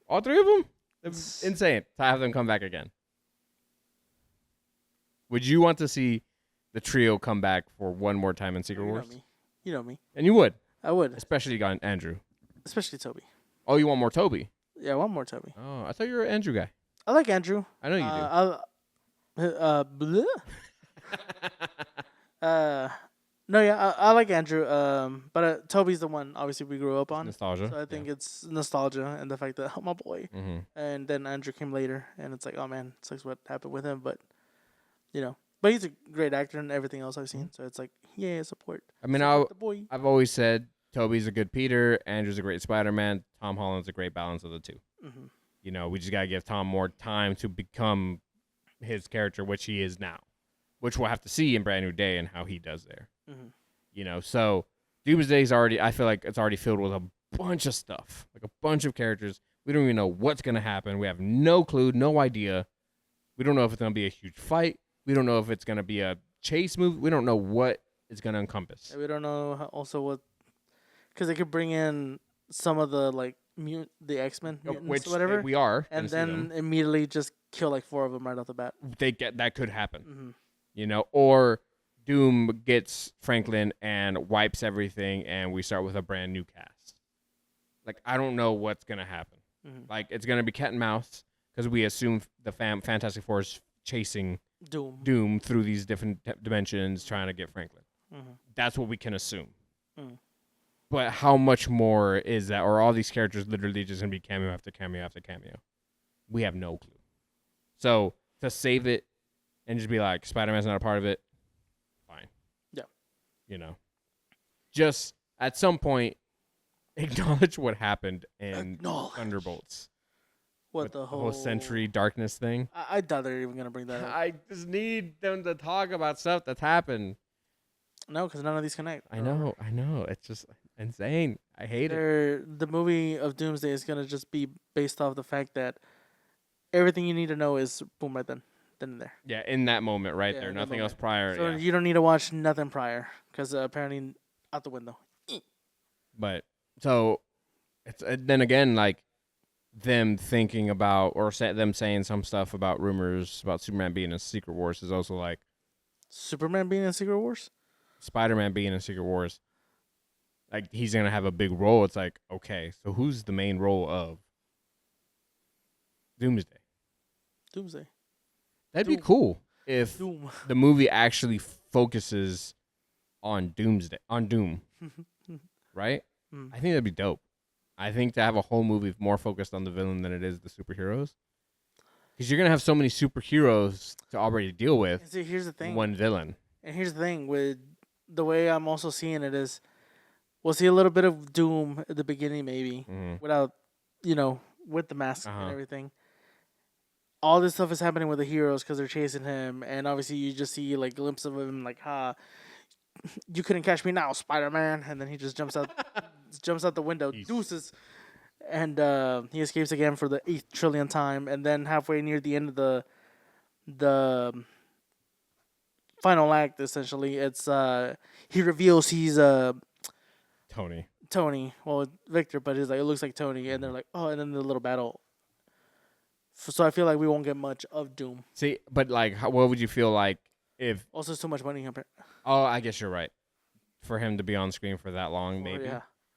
All three of them? It's insane to have them come back again. Would you want to see the trio come back for one more time in Secret Wars? You know me. And you would, I would, especially Andrew. especially Toby. Oh, you want more Toby? Yeah, one more Toby. Oh, I thought you were an Andrew guy. I like Andrew. I know you do. Bleh. No, yeah, I like Andrew. But Toby's the one obviously we grew up on. Nostalgia. So I think it's nostalgia and the fact that my boy. Mm-hmm. And then Andrew came later, and it's like, oh man, sucks what happened with him. But but he's a great actor and everything else I've seen. So it's like, yeah, support. I mean, Support the boy. I've always said Toby's a good Peter, Andrew's a great Spider-Man, Tom Holland's a great balance of the two. Mm-hmm. You know, we just gotta give Tom more time to become his character, which he is now, which we'll have to see in Brand New Day and how he does there. Mm-hmm. You know, so Doomsday's already, I feel like it's already filled with a bunch of stuff, like a bunch of characters. We don't even know what's gonna happen. We have no clue, no idea. We don't know if it's gonna be a huge fight. We don't know if it's gonna be a chase movie. We don't know what it's gonna encompass. And we don't know also what, because they could bring in some of the like the X-Men mutants, Which whatever, we are, and gonna see them. then immediately just kill like 4 of them right off the bat. That could happen. Mm-hmm. You know, or Doom gets Franklin and wipes everything, and we start with a brand new cast. Like, I don't know what's gonna happen. Mm-hmm. Like, it's gonna be cat and mouse because we assume the Fantastic Four is chasing Doom through these different dimensions, trying to get Franklin. Mm-hmm. That's what we can assume. Mm. But how much more is that? Or are all these characters literally just gonna be cameo after cameo after cameo? We have no clue. So to save it and just be like, Spider-Man's not a part of it, fine. Yeah. You know, just at some point acknowledge what happened in Thunderbolts. What with the whole Sentry Darkness thing. I doubt they're even gonna bring that up. I just need them to talk about stuff that's happened. No, because none of these connect. I know. It's just insane. I hate it. The movie of Doomsday is gonna just be based off the fact that everything you need to know is boom right then and there. Yeah, in that moment right Yeah, there. in that Nothing else moment. prior. So Yeah. you don't need to watch nothing prior because apparently out the window. But so it's then again like them thinking about or them saying some stuff about rumors about Superman being in Secret Wars is also like Superman being in Secret Wars? Spider-Man being in Secret Wars. Like he's gonna have a big role. It's like, okay, so who's the main role of Doomsday? Doomsday. That'd be Doom. cool if Doom. the movie actually focuses on Doomsday, on Doom, right? Mm. I think that'd be dope. I think to have a whole movie more focused on the villain than it is the superheroes. Because you're going to have so many superheroes to already deal with. And see, here's the thing. One villain. And here's the thing with the way I'm also seeing it is we'll see a little bit of Doom at the beginning maybe without, with the mask and everything. All this stuff is happening with the heroes because they're chasing him, and obviously you just see like glimpses of him like, you couldn't catch me now, Spider-Man, and then he just jumps out the window, deuces, and he escapes again for the 8th trillion time, and then halfway near the end of the final act, essentially, it's he reveals he's Tony, well Victor, but he's like it looks like Tony, and they're like, oh, and then the little battle. So I feel like we won't get much of Doom. See, but like, what would you feel like if? Also, it's too much money. Oh, I guess you're right. For him to be on screen for that long,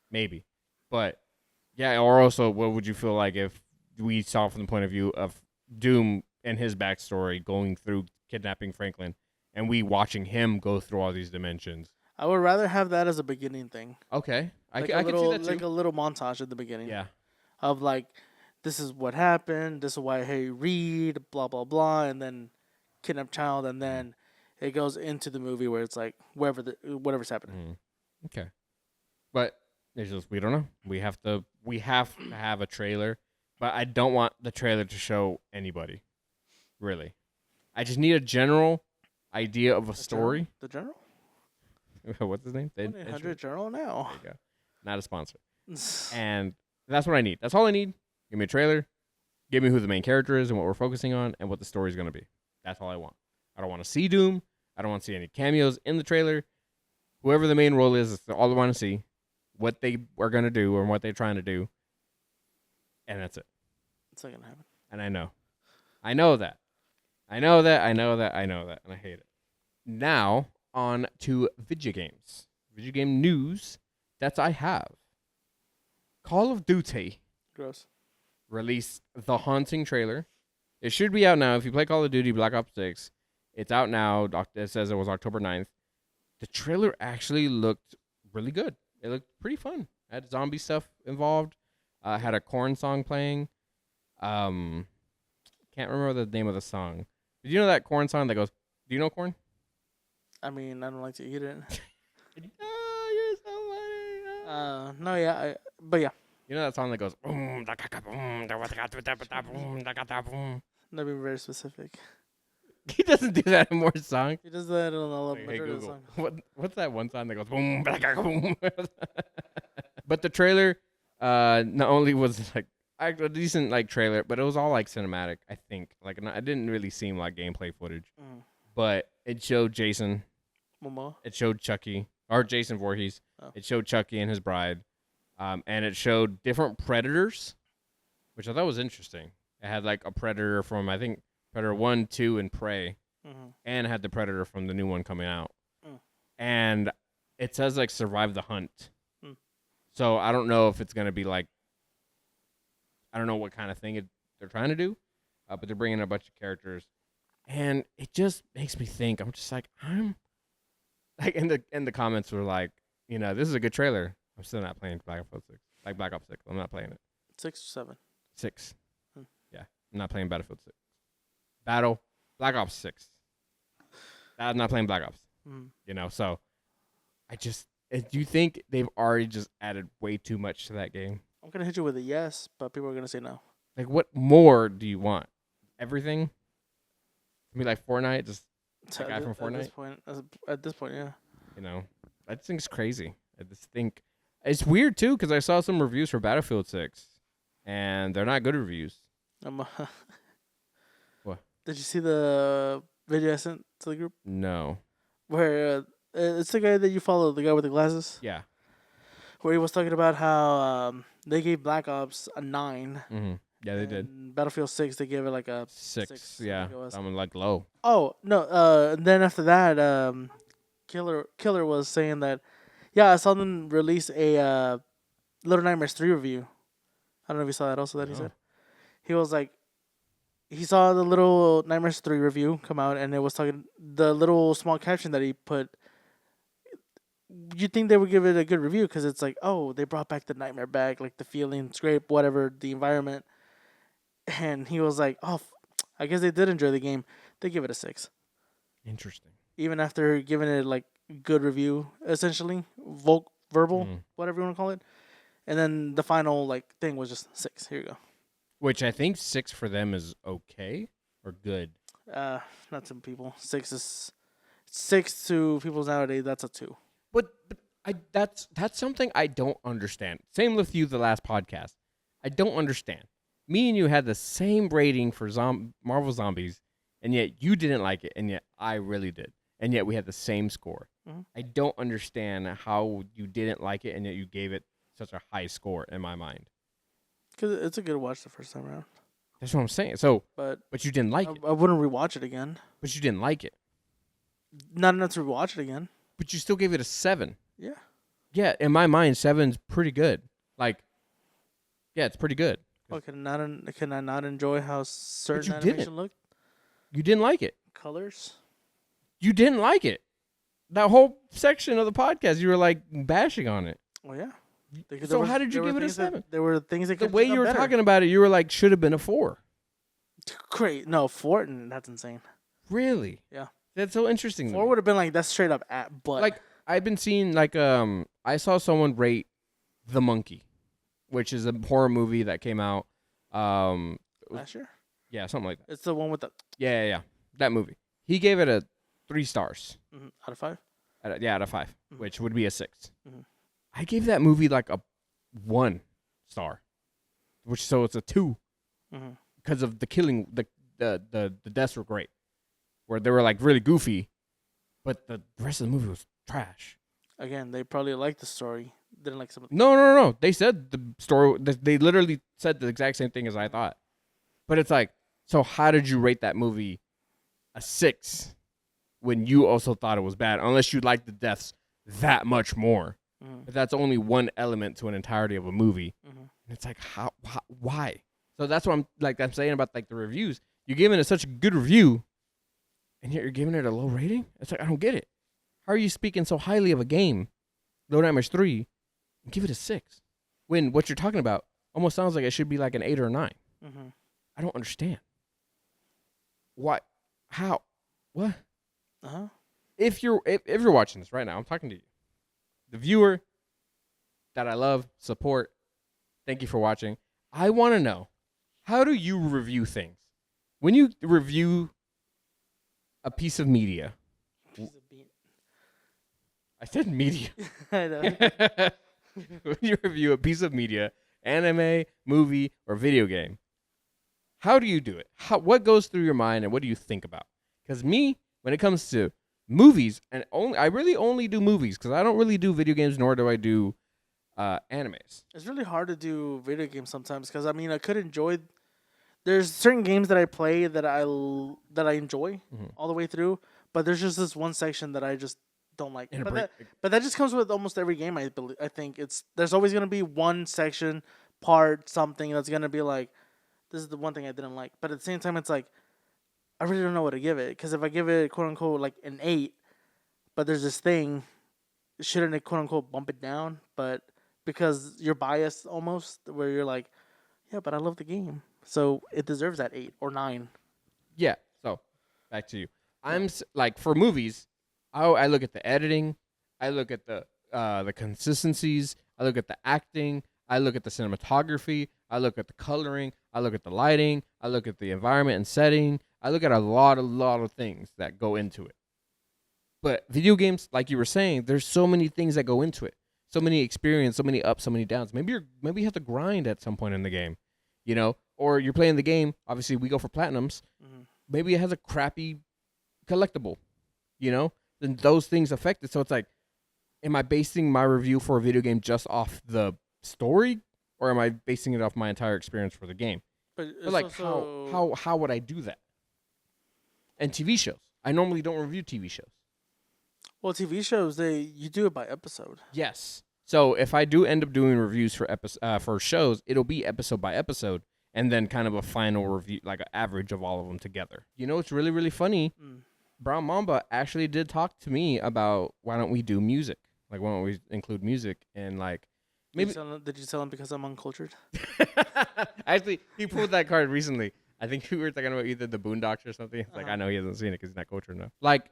maybe. But yeah, or also, what would you feel like if we saw from the point of view of Doom and his backstory going through kidnapping Franklin, and we watching him go through all these dimensions? I would rather have that as a beginning thing. Okay, I can see that too. Like a little montage at the beginning. Yeah. Of like, this is what happened. This is why Harry Reid, blah blah blah, and then kidnap child, and then it goes into the movie where it's like whatever's happening. Okay, but it's just we don't know. We have to have a trailer, but I don't want the trailer to show anybody. Really, I just need a general idea of a story. The General. What's his name? 1-800 Journal now. There you go. Not a sponsor. And that's what I need. That's all I need. Give me a trailer. Give me who the main character is and what we're focusing on and what the story's going to be. That's all I want. I don't want to see Doom. I don't want to see any cameos in the trailer. Whoever the main role is, that's all I want to see. What they are going to do or what they're trying to do. And that's it. It's not going to happen. And I know. I know that. And I hate it. Now, on to video games. Video game news that I have. Call of Duty. Gross. Released the Haunting trailer. It should be out now. If you play Call of Duty Black Ops 6, it's out now. It says it was October 9th. The trailer actually looked really good. It looked pretty fun. It had zombie stuff involved. Had a Korn song playing. Can't remember the name of the song. Did you know that Korn song that goes, do you know Korn? I mean, I don't like to eat it. Oh, you're so funny. No, yeah, but yeah. You know that song that goes, boom, da ka boom, da da boom, da da boom. That'd be very specific. He doesn't do that in more songs. He does that in a Hey, majority of the Google. song. What's that one song that goes boom, da ka boom? But the trailer, not only was like a decent like trailer, but it was all like cinematic. I think like it didn't really seem like gameplay footage. but it showed Jason. Momoa. It showed Chucky or Jason Voorhees. Oh. It showed Chucky and his bride, and it showed different predators, which I thought was interesting. It had like a predator from I think Predator 1, 2, and Prey, and it had the predator from the new one coming out, and it says like survive the hunt. So I don't know if it's gonna be like, I don't know what kind of thing they're trying to do, but they're bringing in a bunch of characters, and it just makes me think. I'm just like I'm like in the comments were like, you know, this is a good trailer. I'm still not playing Black Ops 6. Like Black Ops 6. I'm not playing it. 6 or 7. 6. Yeah, I'm not playing Battlefield 6. Black Ops 6. I'm not playing Black Ops. You know, so do you think they've already just added way too much to that game? I'm gonna hit you with a yes, but people are gonna say no. Like, what more do you want? Everything? I mean, like Fortnite, just a guy from Fortnite. At this point, yeah. You know, I just think it's crazy. I just think it's weird too because I saw some reviews for Battlefield 6, and they're not good reviews. What? Did you see the video I sent to the group? No. Where it's the guy that you follow, the guy with the glasses. Yeah. Where he was talking about how they gave Black Ops a 9. Mm-hmm. Yeah, they did. Battlefield 6, they gave it like a 6. Yeah, that one like low. Oh no! Then after that, Killer was saying that, yeah, I saw them release a Little Nightmares 3 review. I don't know if you saw that also. That he said he was like, he saw the Little Nightmares 3 review come out, and it was talking the little small caption that he put. You think they would give it a good review because it's like, oh, they brought back the nightmare back, like the feeling, scrape, whatever, the environment. And he was like, oh, I guess they did enjoy the game. They give it a 6. Interesting. Even after giving it like good review, essentially, verbal, whatever you want to call it. And then the final like thing was just 6. Here you go. Which I think 6 for them is okay or good. Not some people. 6 to people nowadays. That's a 2. But that's something I don't understand. Same with you, the last podcast. I don't understand. Me and you had the same rating for Marvel Zombies, and yet you didn't like it, and yet I really did. And yet we had the same score. I don't understand how you didn't like it, and yet you gave it such a high score in my mind. Because it's a good watch the first time around. That's what I'm saying. So, but you didn't like it. I wouldn't rewatch it again. But you didn't like it. Not enough to rewatch it again. But you still gave it a 7. Yeah. Yeah, in my mind, 7's pretty good. Like, yeah, it's pretty good. Oh, can I not enjoy how certain animation looked? You didn't like it. Colors? You didn't like it. That whole section of the podcast, you were like bashing on it. Oh, yeah. So how did you give it a 7? There were things that the way you were talking about it, you were like, should have been a 4. Great. No, 4, that's insane. Really? Yeah. That's so interesting. 4 would have been like, that's straight up at, but. Like, I've been seeing, like, I saw someone rate The Monkey, which is a horror movie that came out. Last year? Yeah, something like that. It's the one with the. Yeah. That movie. He gave it a 3 stars. Out of 5? Out of 5, which would be a 6. I gave that movie like a 1 star, so it's a 2 because of the killing. The deaths were great, where they were like really goofy, but the rest of the movie was trash. Again, they probably liked the story. Didn't like some of the. No. They said the story. They literally said the exact same thing as I thought, but it's like, so how did you rate that movie a 6 when you also thought it was bad? Unless you liked the deaths that much more. But that's only one element to an entirety of a movie. And it's like, how, why? So that's what I'm saying about like the reviews. You're giving it such a good review, and yet you're giving it a low rating? It's like, I don't get it. How are you speaking so highly of a game, Little Nightmares 3, and give it a 6? When what you're talking about almost sounds like it should be like an 8 or a 9. I don't understand. Why? How? What? If you're watching this right now, I'm talking to you. The viewer that I love, support, thank you for watching. I want to know, how do you review things? When you review a piece of media. I said media. I know. When you review a piece of media, anime, movie, or video game, how do you do it? What goes through your mind and what do you think about? Because me, when it comes to movies, and I really only do movies because I don't really do video games, nor do I do animes. It's really hard to do video games sometimes because I mean I could enjoy. There's certain games that I play that I enjoy all the way through, but there's just this one section that I just don't like. But that just comes with almost every game. I think there's always gonna be one section, part, something that's gonna be like, this is the one thing I didn't like. But at the same time, it's like I really don't know what to give it because if I give it quote unquote like an 8, but there's this thing, shouldn't it quote unquote bump it down? But because you're biased almost, where you're like, yeah, but I love the game, so it deserves that 8 or 9. Yeah. So back to you. Like for movies, I look at the editing, I look at the consistencies, I look at the acting, I look at the cinematography, I look at the coloring, I look at the lighting, I look at the environment and setting. I look at a lot of things that go into it. But video games, like you were saying, there's so many things that go into it. So many experience, so many ups, so many downs. Maybe you have to grind at some point in the game, you know? Or you're playing the game, obviously we go for platinums. Mm-hmm. Maybe it has a crappy collectible, you know? Then those things affect it. So it's like, am I basing my review for a video game just off the story, or am I basing it off my entire experience for the game? But like, also... how would I do that? And TV shows, I normally don't review TV shows. Well, TV shows, you do it by episode. Yes. So if I do end up doing reviews for shows, it'll be episode by episode, and then kind of a final review, like an average of all of them together. You know, it's really, really funny. Brown Mamba actually did talk to me about why don't we do music? Like, why don't we include music? And like, maybe did you tell him because I'm uncultured? Actually, he pulled that card recently. I think we were talking about either the Boondocks or something. It's like, I know he hasn't seen it because he's not cultured enough. Like,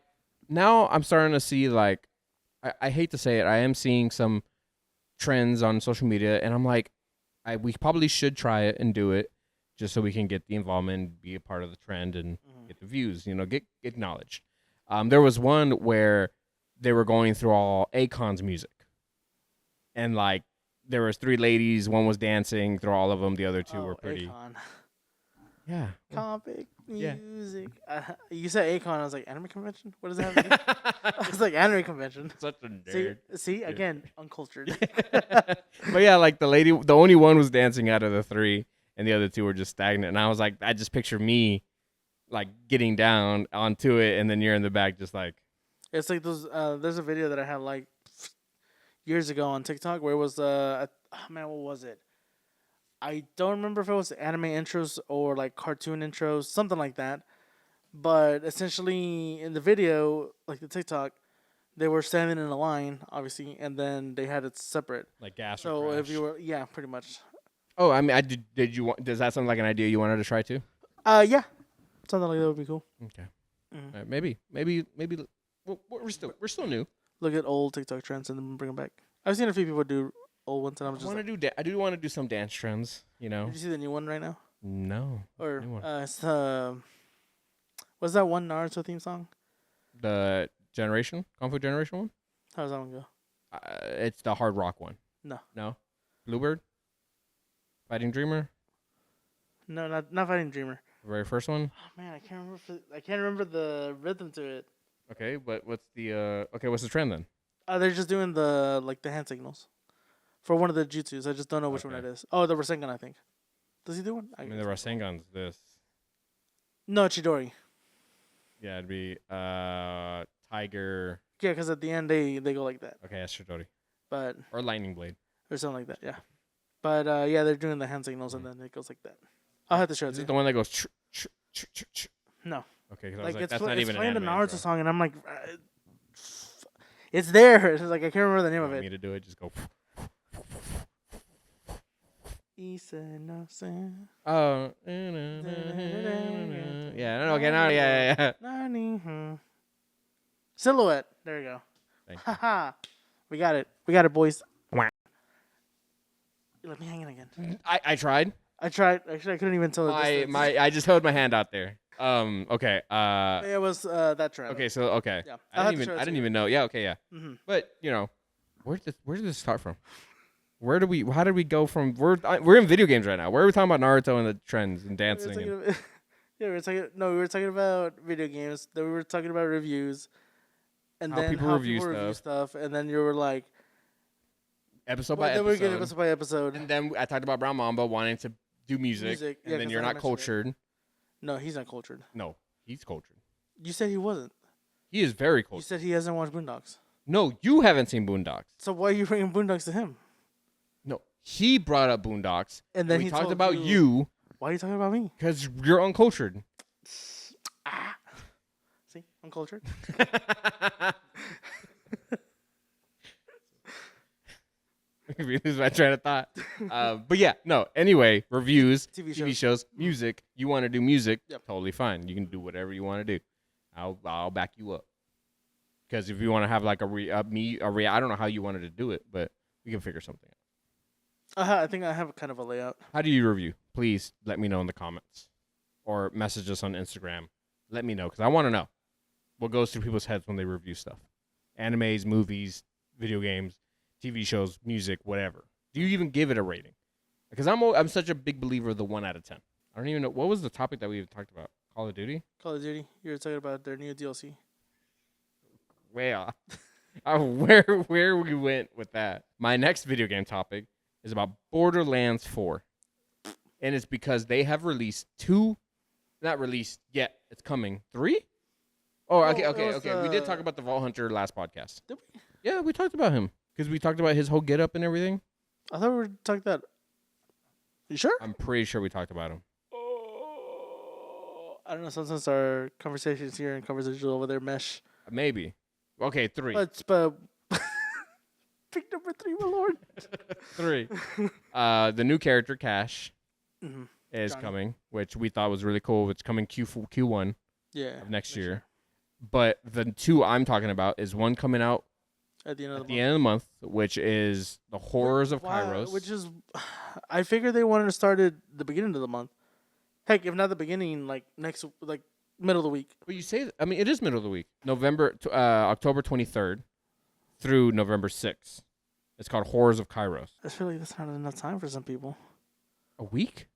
now I'm starting to see, like, I hate to say it, I am seeing some trends on social media, and I'm like, we probably should try it and do it just so we can get the involvement, be a part of the trend, and get the views, you know, get acknowledged. There was one where they were going through all Akon's music, and, like, there was 3 ladies, one was dancing through all of them, the other 2 were pretty... Akon. Yeah. Comic music. Yeah. You said Akon. I was like, anime convention? What does that mean? I was like, anime convention. Such a nerd. See again, uncultured. But yeah, like the only one was dancing out of the 3, and the other 2 were just stagnant. And I was like, I just picture me, like, getting down onto it, and then you're in the back just like. It's like those. There's a video that I had like years ago on TikTok where it was what was it? I don't remember if it was anime intros or like cartoon intros, something like that. But essentially, in the video, like the TikTok, they were standing in a line, obviously, and then they had it separate. Like gas. So or crash. if you were, yeah, pretty much. Oh, I mean, did you want? Does that sound like an idea you wanted to try too? Yeah, something like that would be cool. Okay. Right, maybe. We're still new. Look at old TikTok trends and then bring them back. I've seen a few people do old ones, and I'm just. I do want to do some dance trends. You know. Did you see the new one right now? No. Or it's what's that one Naruto theme song? The Generation Kung Fu Generation one. How does that one go? It's the hard rock one. No. Bluebird. Fighting Dreamer. No, not Fighting Dreamer. The very first one. Oh man, I can't remember the rhythm to it. Okay, but what's the trend then? They're just doing the hand signals for one of the jutsus. I just don't know which one it is. Oh, the Rasengan, I think. Does he do one? I mean, the Rasengan's this. No, Chidori. Yeah, it'd be Tiger. Yeah, because at the end they go like that. Okay, that's Chidori. Or Lightning Blade. Or something like that, yeah. But yeah, they're doing the hand signals and then it goes like that. I'll have to show it to you. Is it the one that goes? No. Okay, because like that's not even an anime. It's playing the Naruto song, and I'm like, it's there. It's like I can't remember the name of it. Me to do it, just go. Oh. Yeah. Okay. Now. Yeah. Silhouette. There you go. Haha. We got it, boys. You let me hang it again. I tried. Actually, I couldn't even tell. I just held my hand out there. Okay. It was that trend. Okay. So okay. Yeah. I didn't even know. Yeah. Okay. Yeah. Mm-hmm. But you know, where did this start from? How did we go from? We're in video games right now. Where are we talking about Naruto and the trends and dancing? Yeah, we were talking about video games. Then we were talking about reviews, and How then people how review people review stuff. stuff. And then you were like, Episode well, by then we're getting episode. episode by episode. And then I talked about Brown Mamba wanting to do music. Music, And yeah, then 'cause you're I not mentioned it. cultured. No, he's not cultured. No, he's cultured. You said he wasn't. He is very You cultured. said he hasn't watched Boondocks. No, you haven't seen Boondocks. So why are you bringing Boondocks to him? No, he brought up Boondocks. And then we he talked told about you Why are you talking about me? because you're uncultured. See, I'm cultured. We lose my train of thought. But yeah, no. Anyway, reviews, TV shows, music. You want to do music? Yep. Totally fine. You can do whatever you want to do. I'll back you up. Because if you want to have like I don't know how you wanted to do it, but we can figure something out. I think I have kind of a layout. How do you review? Please let me know in the comments or message us on Instagram. Let me know because I want to know what goes through people's heads when they review stuff. Animes, movies, video games, TV shows, music, whatever. Do you even give it a rating? Because I'm such a big believer of the 1 out of 10. I don't even know. What was the topic that we even talked about? Call of Duty? Call of Duty. You were talking about their new DLC. Where where we went with that. My next video game topic is about Borderlands 4. And it's because they have released 2, not released yet, it's coming. 3? Oh, okay. We did talk about the Vault Hunter last podcast. Did we? Yeah, we talked about him. Because we talked about his whole getup and everything. I thought we were talking that. You sure? I'm pretty sure we talked about him. I don't know. Sometimes our conversations here and conversations over there mesh. Maybe. Okay, 3. But pick number 3, my lord. 3. The new character, Cash, Mm-hmm. is Johnny. coming, which we thought was really cool. It's coming Q1 Yeah. of next year. But the 2 I'm talking about is one coming out At the end of at the the end of the month, which is The Horrors of Kairos. Which is, I figured they wanted to start at the beginning of the month. Heck, if not the beginning, like middle of the week. But you say, I mean, it is middle of the week. October 23rd through November 6th. It's called Horrors of Kairos. I feel like that's not enough time for some people. A week?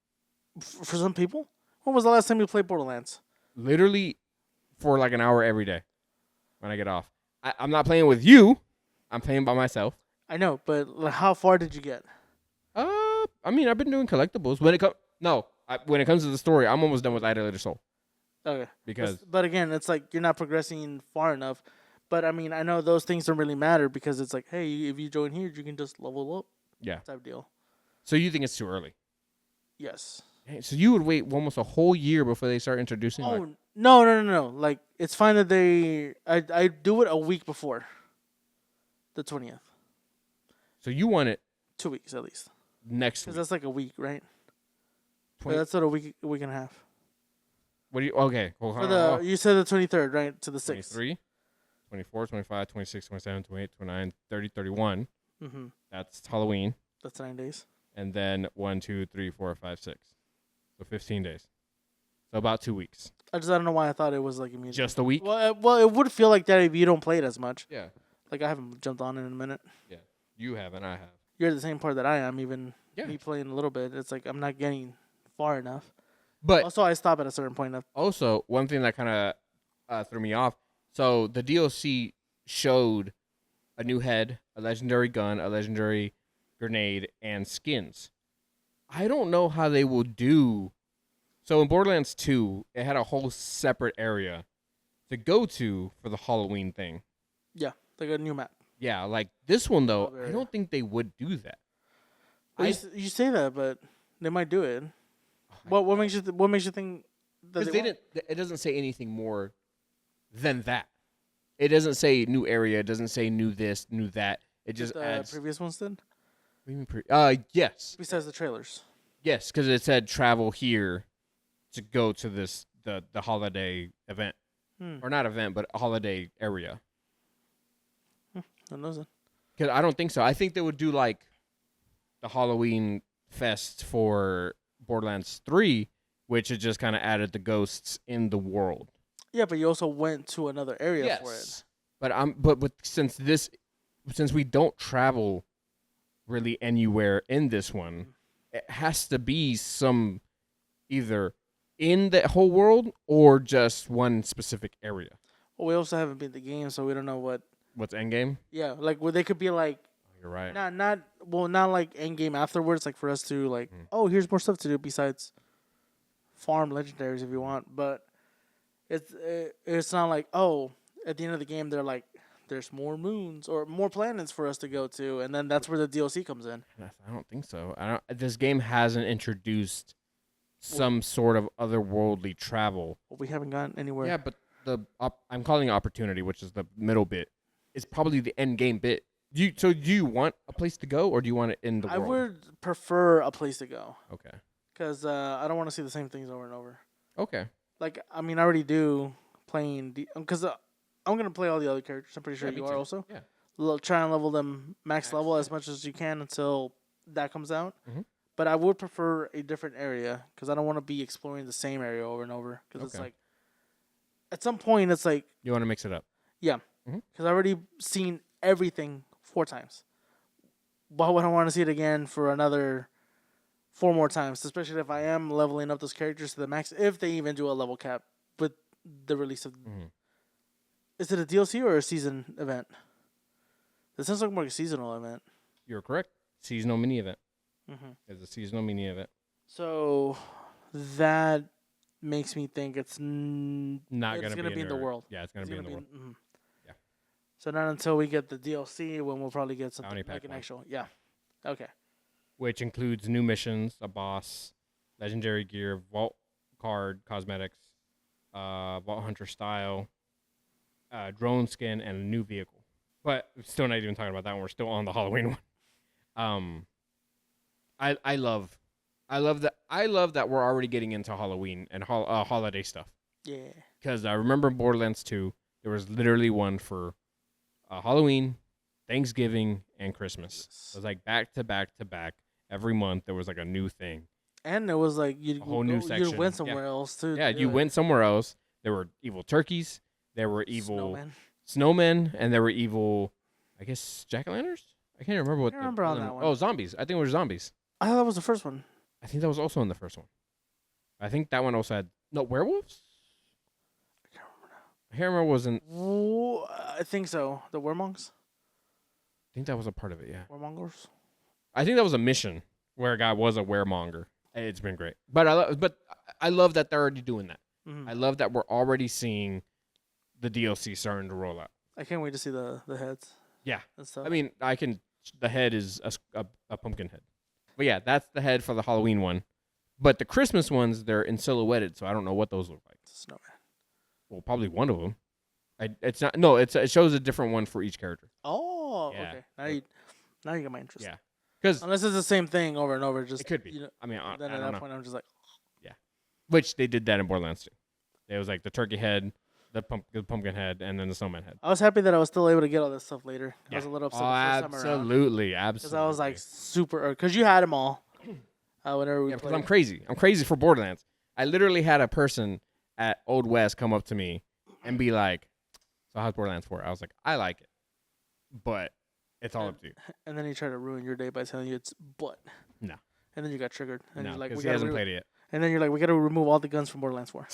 For some people? When was the last time you played Borderlands? Literally for like an hour every day when I get off. I'm not playing with you. I'm playing by myself. I know, but like, how far did you get? I mean, I've been doing collectibles. When it comes to the story, I'm almost done with Idolator Soul. Okay. Because But again, it's like you're not progressing far enough. But I mean, I know those things don't really matter because it's like, hey, if you join here, you can just level up. yeah. Type deal. So you think it's too early? Yes. Hey, so you would wait almost a whole year before they start introducing. Oh like, no! Like it's fine that I do it a week before. The 20th. so you want it 2 weeks at least. next Because week? that's like a week, right? 20 That's sort of a week and a half. What do you? Okay. Hold For on. you said the 23rd, right? To the 6th. 23, 24, 25, 26, 27, 28, 29, 30, 31. Mm-hmm. That's Halloween. That's 9 days. And then 1, 2, 3, 4, 5, 6. So 15 days. So about 2 weeks. I don't know why I thought it was like immediate. Just a week? Well, it would feel like that if you don't play it as much. Yeah. Like I haven't jumped on it in a minute. You have and I have. You're at the same part that I am. Even Yeah. me playing a little bit, it's like I'm not getting far enough. But Also, I stop at a certain point. also, one thing that kind of threw me off. So the DLC showed a new head, a legendary gun, a legendary grenade, and skins. I don't know how they will do. So in Borderlands 2, it had a whole separate area to go to for the Halloween thing. Yeah, like a new map. Yeah, like this one though, Other I don't think they would do that. Well, you say that, but they might do it. What makes you what makes you think that Because they didn't. It doesn't say anything more than that. It doesn't say new area. It doesn't say new this, new that. It just the adds. previous ones did? What do you mean yes, Besides the trailers. yes, because it said travel here to go to this the holiday event or not event, but a holiday area. Who knows it? Because I don't think so. I think they would do like the Halloween fest for Borderlands 3, which it just kind of added the ghosts in the world. Yeah, but you also went to another area for it. But since we don't travel really anywhere in this one, it has to be some either in the whole world or just one specific area? Well, we also haven't beat the game, so we don't know what. What's endgame? Yeah, like where they could be like You're right. not like end game afterwards, like for us to like, Mm. oh, here's more stuff to do besides farm legendaries if you want, but it's not like, oh, at the end of the game they're like, there's more moons or more planets for us to go to, and then that's where the DLC comes in. I don't think so. I don't. This game hasn't introduced some sort of otherworldly travel. But we haven't gotten anywhere. Yeah, but I'm calling it opportunity, which is the middle bit, is probably the end game bit. Do you want a place to go, or do you want it in the I world? would prefer a place to go Okay. because I don't want to see the same things over and over. Okay. Like, I mean, I already do playing because I'm gonna play all the other characters. I'm pretty sure Yeah, you me are too. also. Yeah. Try and level them max Max, level yeah. as much as you can until that comes out. Mhm. But I would prefer a different area because I don't want to be exploring the same area over and over. Because it's Okay. like, at some point, it's like, You want to mix it up. because I've already seen everything 4 times. Why would I want to see it again for another 4 more times? Especially if I am leveling up those characters to the max, if they even do a level cap with the release of. Mhm. Is it a DLC or a season event? This sounds like more like a seasonal event. You're correct. Seasonal mini event. Mm-hmm. It's a seasonal mini event. So that makes me think it's Not it's gonna be in the our- world. Yeah, it's gonna It's be in gonna the world. Yeah. So not until we get the DLC when we'll probably get something Bounty like pack an one. actual. Yeah. Okay. Which includes new missions, a boss, legendary gear, vault card, cosmetics, vault hunter style, drone skin, and a new vehicle. But we're still not even talking about that one. We're still on the Halloween one. I love that we're already getting into Halloween and holiday stuff. Yeah. Because I remember in Borderlands 2, there was literally one for Halloween, Thanksgiving, and Christmas. It was like back to back to back. Every month there was like a new thing. And it was like you'd A whole new you section. went Yeah. somewhere else too. Yeah, you went somewhere else. There were evil turkeys. There were evil Snowman. snowmen, and there were evil, I guess, jack-o'-lanterns. I can't remember what. I remember on other that one. Oh, zombies. I think it was zombies. I thought that was the first one. I think that was also in the first one. I think that one also had werewolves. I can't remember. Wasn't. I think so. The Wermongs? I think that was a part of it. Yeah. Weremongers? I think that was a mission where a guy was a weremonger. It's been great, but I love that they're already doing that. Mm-hmm. I love that we're already seeing the DLC starting to roll out. I can't wait to see the heads. Yeah. And stuff. I mean, the head is a pumpkin head, but yeah, that's the head for the Halloween one. But the Christmas ones, they're in silhouetted, so I don't know what those look like. Snowman. Well, probably one of them. It's not. No, it shows a different one for each character. Oh, Yeah. okay. Now you got my interest. Yeah, because Unless it's the same thing over and over, just it could be. You know, I mean, then I at don't that know. point, I'm just like, Which they did that in Borderlands 2. It was like the turkey head, the pumpkin head, and then the snowman head. I was happy that I was still able to get all this stuff later. I was a little upset Oh, the first time around absolutely. because I was like super, because you had them all. Whenever we Yeah, because played. I'm crazy. I'm crazy for Borderlands. I literally had a person at Old West come up to me and be like, "So how's Borderlands 4?" I was like, "I like it, but it's all up to you." And then he tried to ruin your day by telling you it's butt. No. And then you got triggered. And No, you're like, because we he gotta hasn't played it yet. And then you're like, we got to remove all the guns from Borderlands 4.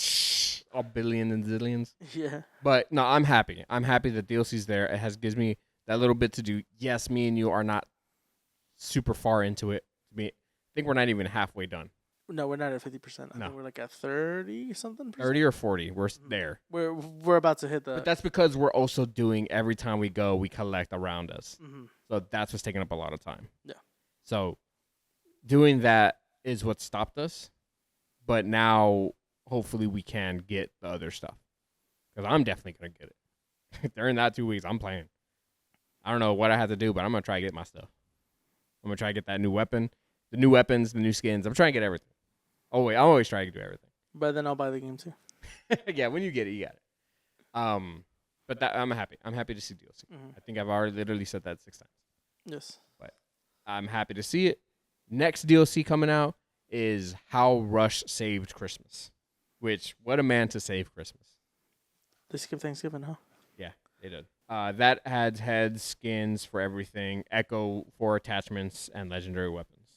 All billions and zillions. Yeah. But no, I'm happy. I'm happy that DLC's there. It gives me that little bit to do. Yes, me and you are not super far into it. I think we're not even halfway done. No, we're not at 50%. I No. think we're like at 30 something. 30 or 40. We're there. We're about to hit the. But that's because we're also doing every time we go, we collect around us. Mhm. So that's what's taking up a lot of time. Yeah. So doing that is what stopped us. But now, hopefully, we can get the other stuff. Because I'm definitely going to get it. During that 2 weeks, I'm playing. I don't know what I have to do, but I'm going to try to get my stuff. I'm going to try to get that new weapon, the new weapons, the new skins. I'm trying to get everything. Oh, wait, I always try to do everything. But then I'll buy the game too. Yeah, when you get it, you got it. But that I'm happy. I'm happy to see DLC. Mhm. I think I've already literally said that 6 times. Yes. I'm happy to see it. Next DLC coming out is How Rush Saved Christmas. Which, what a man to save Christmas. They skip Thanksgiving, huh? Yeah, they did. That adds heads, skins for everything, Echo for attachments, and legendary weapons.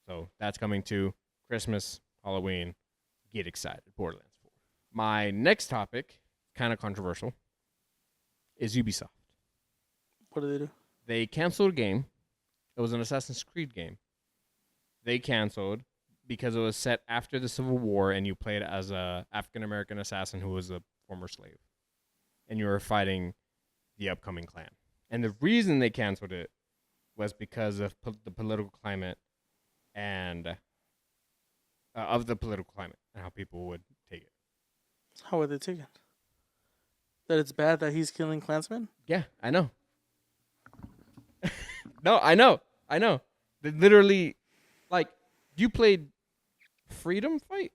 So that's coming to Christmas, Halloween. get excited. Borderlands 4. My next topic, kind of controversial, is Ubisoft. What do they do? They canceled a game. It was an Assassin's Creed game. They canceled because it was set after the Civil War, and you played as a African American assassin who was a former slave, and you were fighting the upcoming Klan. And the reason they canceled it was because of the political climate and of the political climate and how people would take it. How would they take it? That it's bad that he's killing Klansmen? Yeah, I know. No, I know. They literally, like, you played Freedom Fight?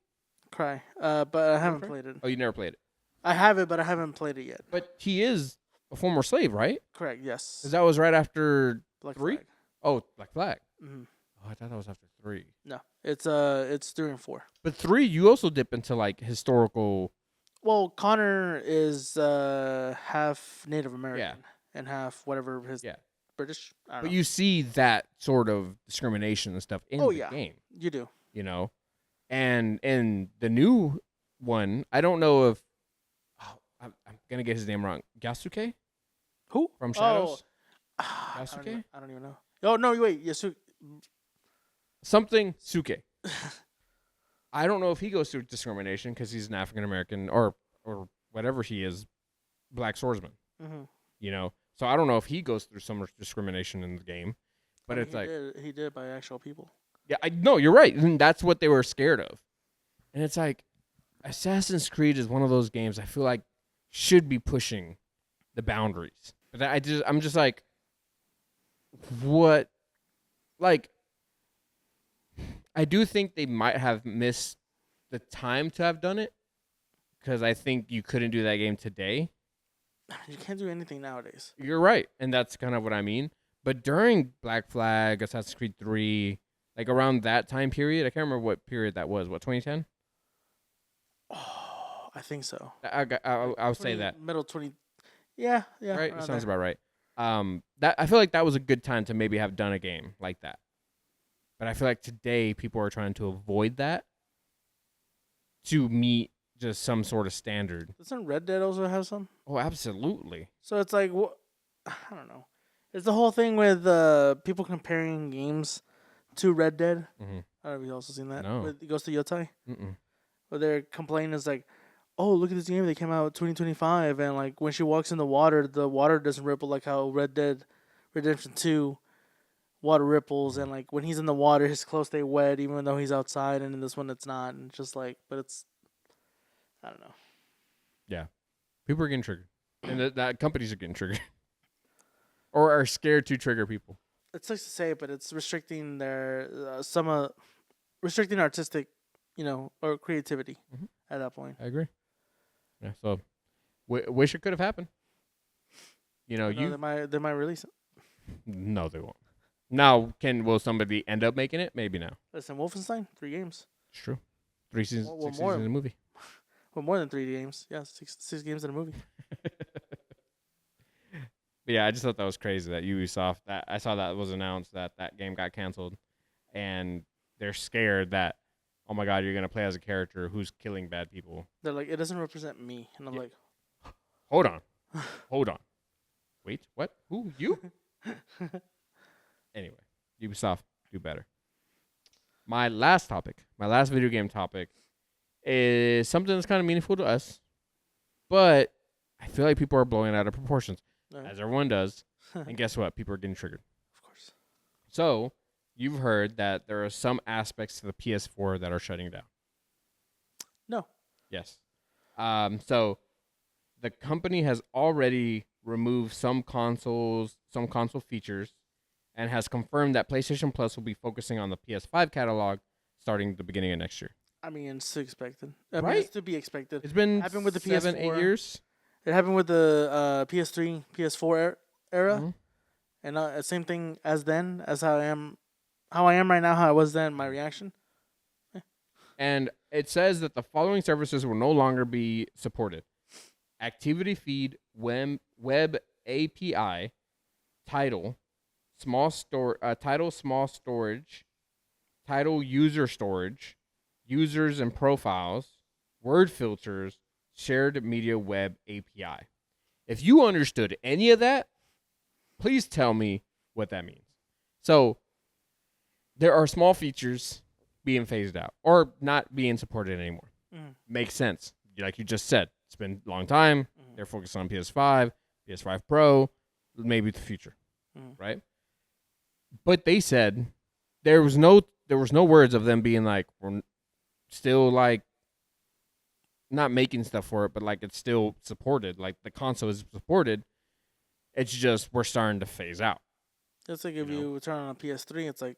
Cry. But I haven't Freedom played it. Oh, you never played it. I have it, but I haven't played it yet. But he is a former slave, right? Correct, yes. Because that was right after Black 3? Flag. Oh, Black Flag. Mm-hmm. Oh, I thought that was after 3. No, it's during 4. But 3, you also dip into, like, historical. Well, Connor is half Native American and half whatever his British. I don't But know. you see that sort of discrimination and stuff in the game. You do. You know? And in the new one, I don't know if. Oh, I'm going to get his name wrong. Yasuke? Who? From Shadows? I Yasuke? don't even know. Oh, no, wait. Yasuke. Something Suke. I don't know if he goes through discrimination because he's an African American or whatever he is, black swordsman. Mm-hmm. You know, so I don't know if he goes through some discrimination in the game, but it's like he did by actual people. Yeah, I no, you're right, and that's what they were scared of. And it's like Assassin's Creed is one of those games I feel like should be pushing the boundaries, but I'm just like, what, like. I do think they might have missed the time to have done it because I think you couldn't do that game today. You can't do anything nowadays. You're right, and that's kind of what I mean. But during Black Flag, Assassin's Creed 3, like around that time period, I can't remember what period that was. What, 2010? Oh, I think so. I'll say that. Middle 20. Yeah. Right, it sounds about right. That I feel like that was a good time to maybe have done a game like that. But I feel like today people are trying to avoid that to meet just some sort of standard. Doesn't Red Dead also have some? Oh, absolutely. So it's like, I don't know. It's the whole thing with people comparing games to Red Dead. Mm-hmm. I don't know if you've also seen that. No. With Ghost of Yotai. Mm-mm. Where they're complaining is like, oh, look at this game. They came out 2025. And like when she walks in the water doesn't ripple like how Red Dead Redemption 2 water ripples, and like when he's in the water his clothes stay wet even though he's outside, and in this one it's not, and it's just like, but it's, I don't know. Yeah, people are getting triggered, and that companies are getting triggered or are scared to trigger people. It sucks to say, but it's restricting their restricting artistic, or creativity at that point. I agree. Yeah, so wish it could have happened. They might release it. No, they won't. Now, will somebody end up making it? Maybe now. Listen, Wolfenstein, 3 games. It's true. 3 seasons, Well, 6 seasons in a movie. Well, more than 3 games. Yeah, six games in a movie. But yeah, I just thought that was crazy that Ubisoft, that I saw that was announced that game got canceled, and they're scared that, oh my God, you're going to play as a character who's killing bad people. They're like, it doesn't represent me. And I'm like, hold on. Wait, what? Who? You? Anyway, Ubisoft, do better. My last video game topic, is something that's kind of meaningful to us, but I feel like people are blowing it out of proportions, as everyone does. And guess what? People are getting triggered. Of course. So, you've heard that there are some aspects to the PS4 that are shutting down. No. Yes. So, the company has already removed some console features, and has confirmed that PlayStation Plus will be focusing on the PS5 catalog starting the beginning of next year. I mean, it's expected. Right? It's to be expected. It's been happened with the 7, PS4. 8 years. It happened with the PS3, PS4 era, Mm-hmm. and same thing as then, as how I am right now, how I was then. My reaction. And it says that the following services will no longer be supported: Activity Feed, Web API, Tidal, small storage, Tidal user storage, users and profiles, word filters, shared media web API. If you understood any of that, please tell me what that means. So there are small features being phased out or not being supported anymore. Mhm. Makes sense. Like you just said, it's been a long time. Mhm. They're focused on PS5, PS5 Pro, maybe the future, Mhm. right? But they said there was no words of them being like we're still like not making stuff for it, but like it's still supported. Like the console is supported. It's just we're starting to phase out. It's like if You know? you turn on a PS3, it's like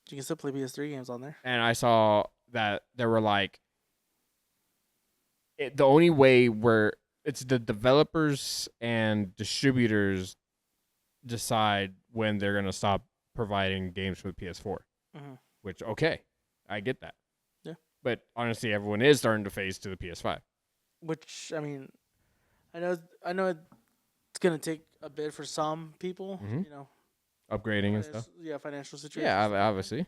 you can still play PS3 games on there. And I saw that there were like the only way where it's the developers and distributors decide when they're gonna stop providing games for the PS4. Mhm. Which okay, I get that. Yeah. But honestly, everyone is starting to phase to the PS5. Which I mean, I know it's gonna take a bit for some people. Mhm. You know, Upgrading and stuff. Yeah, financial situation. Yeah, obviously.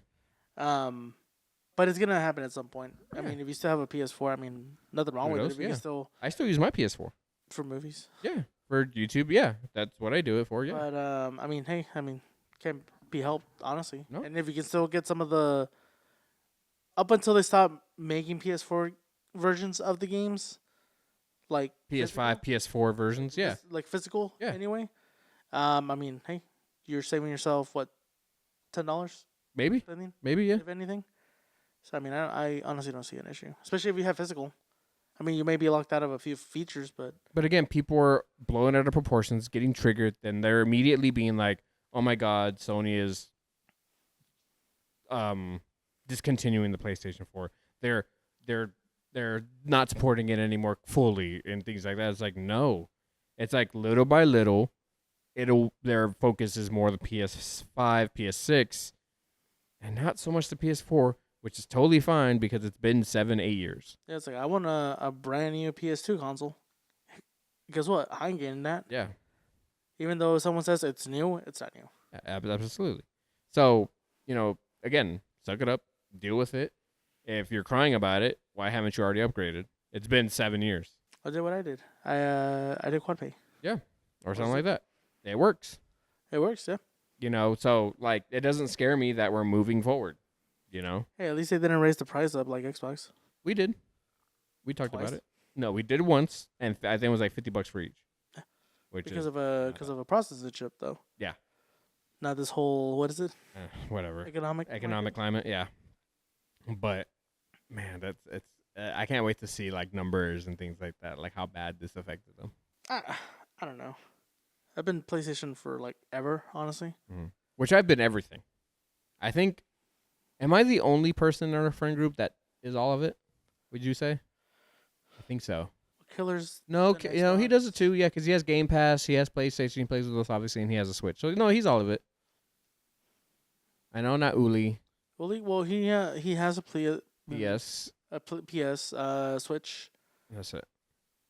But it's gonna happen at some point. I Yeah. mean, if you still have a PS4, I mean, nothing wrong with it. Kudos, If you yeah. can still I still use my PS4. for movies. Yeah, for YouTube. Yeah, that's what I do it for. Yeah. But I mean, hey, can't be helped, honestly. No. And if you can still get some of the up until they stop making PS4 versions of the games, like PS5, PS4 versions. Yeah. like physical. Yeah. Anyway, I mean, hey, you're saving yourself what, $10, Maybe. spending, Maybe. Yeah. if anything. So I mean, I honestly don't see an issue, especially if you have physical. I mean, you may be locked out of a few features, but But again, people are blowing out of proportions, getting triggered, then they're immediately being like, "Oh my God, Sony is discontinuing the PlayStation 4. They're not supporting it anymore fully and things like that." It's like no, it's like little by little, their focus is more the PS5, PS6, and not so much the PS4, which is totally fine because it's been 7-8 years. yeah, it's like I want a brand new PS2 console. Guess what? I ain't getting that. Yeah. Even though someone says it's new, it's not new. Absolutely. So, again, suck it up, deal with it. If you're crying about it, why haven't you already upgraded? It's been 7 years. I did what I did. I did quad pay. Or something like that. It works. It works, yeah. So like it doesn't scare me that we're moving forward. Hey, at least they didn't raise the price up like Xbox. We did. We talked Twice? about it. No, we did once, and I think it was like $50 for each. Which Because is of a processor chip, though. Yeah. Not this whole, what is it? Whatever. Economic Climate, yeah. But man, it's I can't wait to see like numbers and things like that, like how bad this affected them. I don't know. I've been PlayStation for like ever, honestly. Which I've been everything. I think. Am I the only person in our friend group that is all of it? Would you say? I think so. Killers. No, the he Xbox. does it too. Yeah, because he has Game Pass, he has PlayStation, he plays with us obviously, and he has a Switch. So no, he's all of it. I know, not Uli. Well, he has a PS. PS Switch. That's it.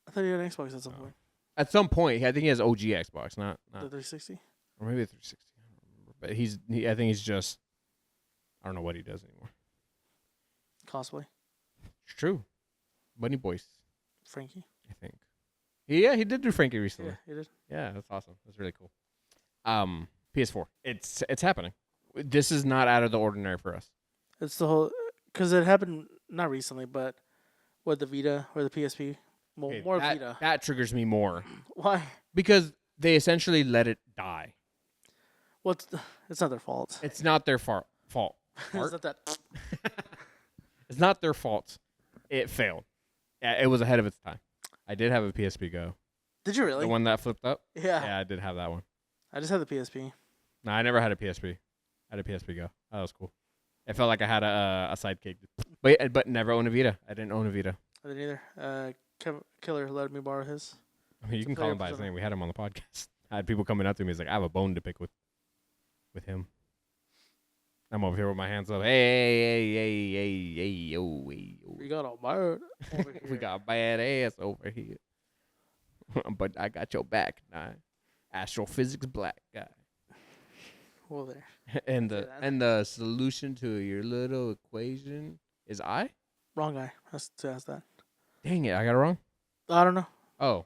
I thought he had an Xbox at some point. At some point, I think he has OG Xbox, not The 360. or maybe a 360. I don't remember. But I think he's just. I don't know what he does anymore. Cosplay. It's true. Bunny Boys, Frankie. I think. Yeah, he did do Frankie recently. Yeah, he did. Yeah, that's awesome. That's really cool. PS4. It's happening. This is not out of the ordinary for us. It's the whole because it happened not recently, but with the Vita or the PSP. Well, Okay, more that, Vita. That triggers me more Why? because they essentially let it die. Well, it's not their fault. It's not their fault. It's not that. It's not their fault. It failed. It was ahead of its time. I did have a PSP Go. Did you really? The one that flipped up? Yeah. Yeah, I did have that one. I just had the PSP. No, I never had a PSP. I had a PSP Go. That was cool. It felt like I had a sidekick. But never owned a Vita. I didn't own a Vita. I didn't either. Killer let me borrow his. I mean, you can call him by his name. We had him on the podcast. I had people coming up to me. He's like, I have a bone to pick with him. I'm over here with my hands up. Hey, yo. We got a bird over here. We got a bad ass over here. But I got your back. Nah. Astrophysics black guy. Well, there. And the solution to your little equation is I? Wrong guy has to ask that. Dang it, I got it wrong. I don't know. Oh,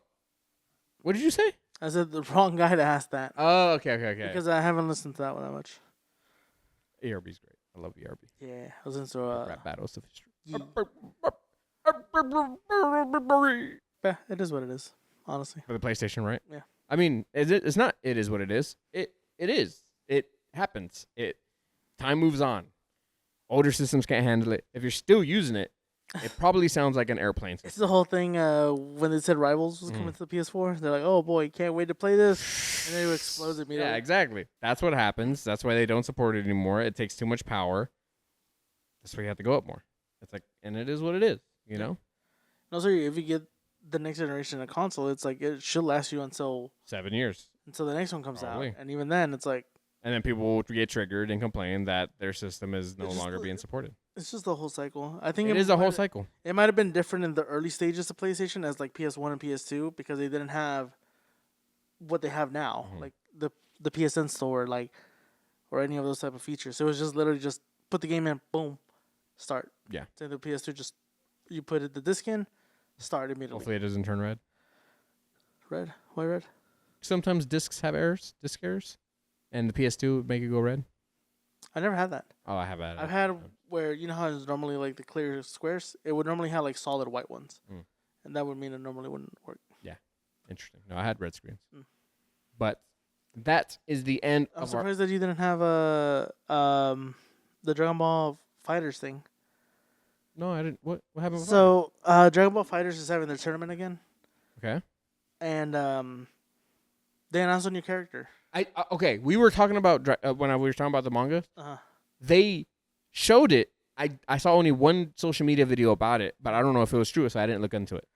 what did you say? I said the wrong guy to ask that Oh, okay. because I haven't listened to that one that much. ERB's great. I love ERB. Yeah, I was into Rap battles of history. yeah, it is what it is. Honestly, For the PlayStation, right? Yeah. I mean, it's not. It is what it is. It is. It happens. Time moves on. Older systems can't handle it. If you're still using it, it probably sounds like an airplane system. it's the whole thing. When they said Rivals was coming to the PS4, they're like, "Oh boy, can't wait to play this," and then it explodes immediately. Yeah, exactly. That's what happens. That's why they don't support it anymore. It takes too much power. That's why you have to go up more. It's like, and it is what it is. You know, And also, if you get the next generation of console, it's like it should last you until 7 years. the next one comes Probably. out, and even then, it's like And then people will get triggered and complain that their system is no It's just longer the- being supported. it's just the whole cycle. I think It is a whole might- cycle. It might have been different in the early stages of PlayStation as like PS1 and PS2 because they didn't have what they have now, Mhm. like the PSN store, like or any of those type of features. So it was just literally just put the game in, boom, start. Yeah. Say the PS2 just you put the disc in, start immediately. Hopefully it doesn't turn red. Red, why red? Sometimes discs have errors, disc errors, and the PS2 would make it go red. I never had that. Oh, I have had it. I've had where you know how it's normally like the clear squares. It would normally have like solid white ones, Mm. and that would mean it normally wouldn't work. Interesting. No, I had red screens. Mm. But that is the end I'm of our. surprised that you didn't have the Dragon Ball Fighters thing. No, I didn't. What happened? With So Dragon Ball Fighters is having their tournament again, that? Okay. and they announced a new character. Okay. We were talking about when we were talking about the manga. Uh-huh. They showed it. I saw only one social media video about it, but I don't know if it was true, so I didn't look into it.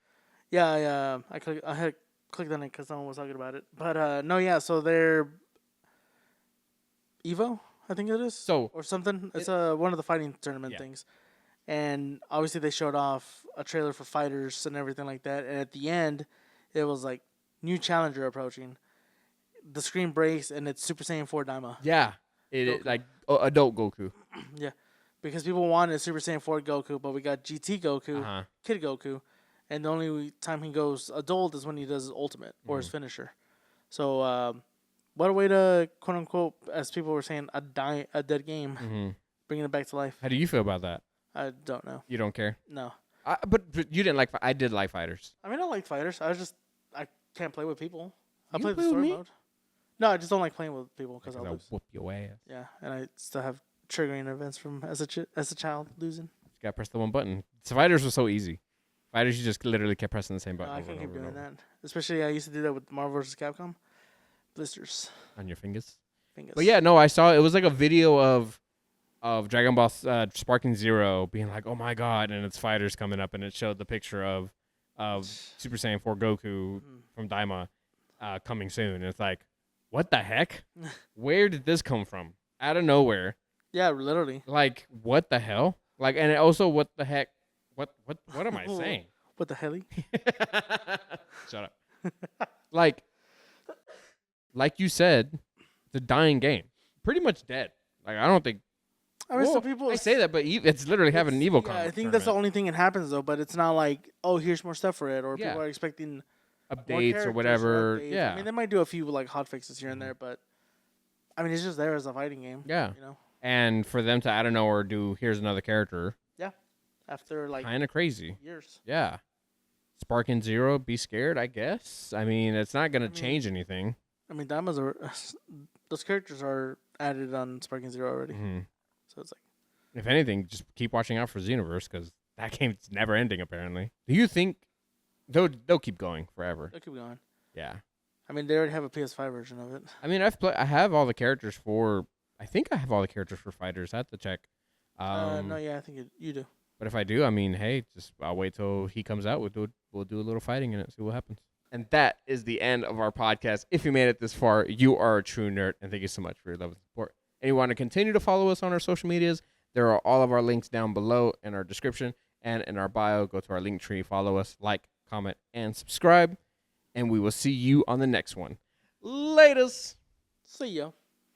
Yeah, I had clicked on it because someone was talking about it. But no, yeah. So they're Evo, I think it is, So or something. It's one of the fighting tournament Yeah. things, and obviously they showed off a trailer for fighters and everything like that. And at the end, it was like new challenger approaching. The screen breaks and it's Super Saiyan 4 Daima. yeah, Goku. like adult Goku. Yeah, because people wanted Super Saiyan 4 Goku, but we got GT Goku, Uh-huh. Kid Goku, and the only time he goes adult is when he does his ultimate or his finisher. So, what a way to quote unquote, as people were saying, a dead game, Hmm. bringing it back to life. How do you feel about that? I don't know. You don't care? No, But you didn't like. I did like fighters. I mean I like fighters. I can't play with people. I You play the play with story me? mode. No, I just don't like playing with people because I I'll lose. whoop your ass. Yeah, and I still have triggering events from as a child losing. You gotta press the one button. So fighters was so easy. Fighters, you just literally kept pressing the same No, button. I over can't and keep over and doing over that. Especially I used to do that with Marvel vs. Capcom. Blisters. on your fingers. Fingers. But yeah, no, I saw it was like a video of Dragon Ball Sparking Zero being like, oh my god, and it's fighters coming up, and it showed the picture of Super Saiyan 4 Goku from Daima coming soon. And it's like, what the heck? Where did this come from? Out of nowhere. Yeah, literally. Like, what the hell? Like, and also, what the heck? What am I saying? What the hell? Shut up. like you said, it's a dying game. Pretty much dead. Like, I don't think. I mean, Well, some people I say that, but it's literally having an it's- Evo. Yeah, I think that's the only thing that happens though. But it's not like, oh, here's more stuff for it, or Yeah. people are expecting more updates characters or whatever. updates. Yeah, I mean, they might do a few like hot fixes here and Mhm. there, but I mean, it's just there as a fighting game. yeah. You know, And for them to out of nowhere do here's another character, after like kind of crazy. years. Yeah. Sparking Zero, be scared, I guess. I mean, it's not gonna mean- change anything. I mean, Daimas are those characters are added on Sparking Zero already, Hmm. so it's like If anything, just keep watching out for Xenoverse because that game's never ending. Apparently, do you think they'll keep going forever? they'll keep going. Yeah. I mean, they already have a PS5 version of it. I mean, I have all the characters for. I think I have all the characters for fighters. I have to check. No, yeah, I think you do. But if I do, I mean, hey, I'll wait till he comes out. We'll do a little fighting in it, see what happens. And that is the end of our podcast. If you made it this far, you are a true nerd, and thank you so much for your love and support. And you want to continue to follow us on our social medias, there are all of our links down below in our description and in our bio. Go to our link tree, follow us, like, comment, and subscribe. And we will see you on the next one. Laters. See ya.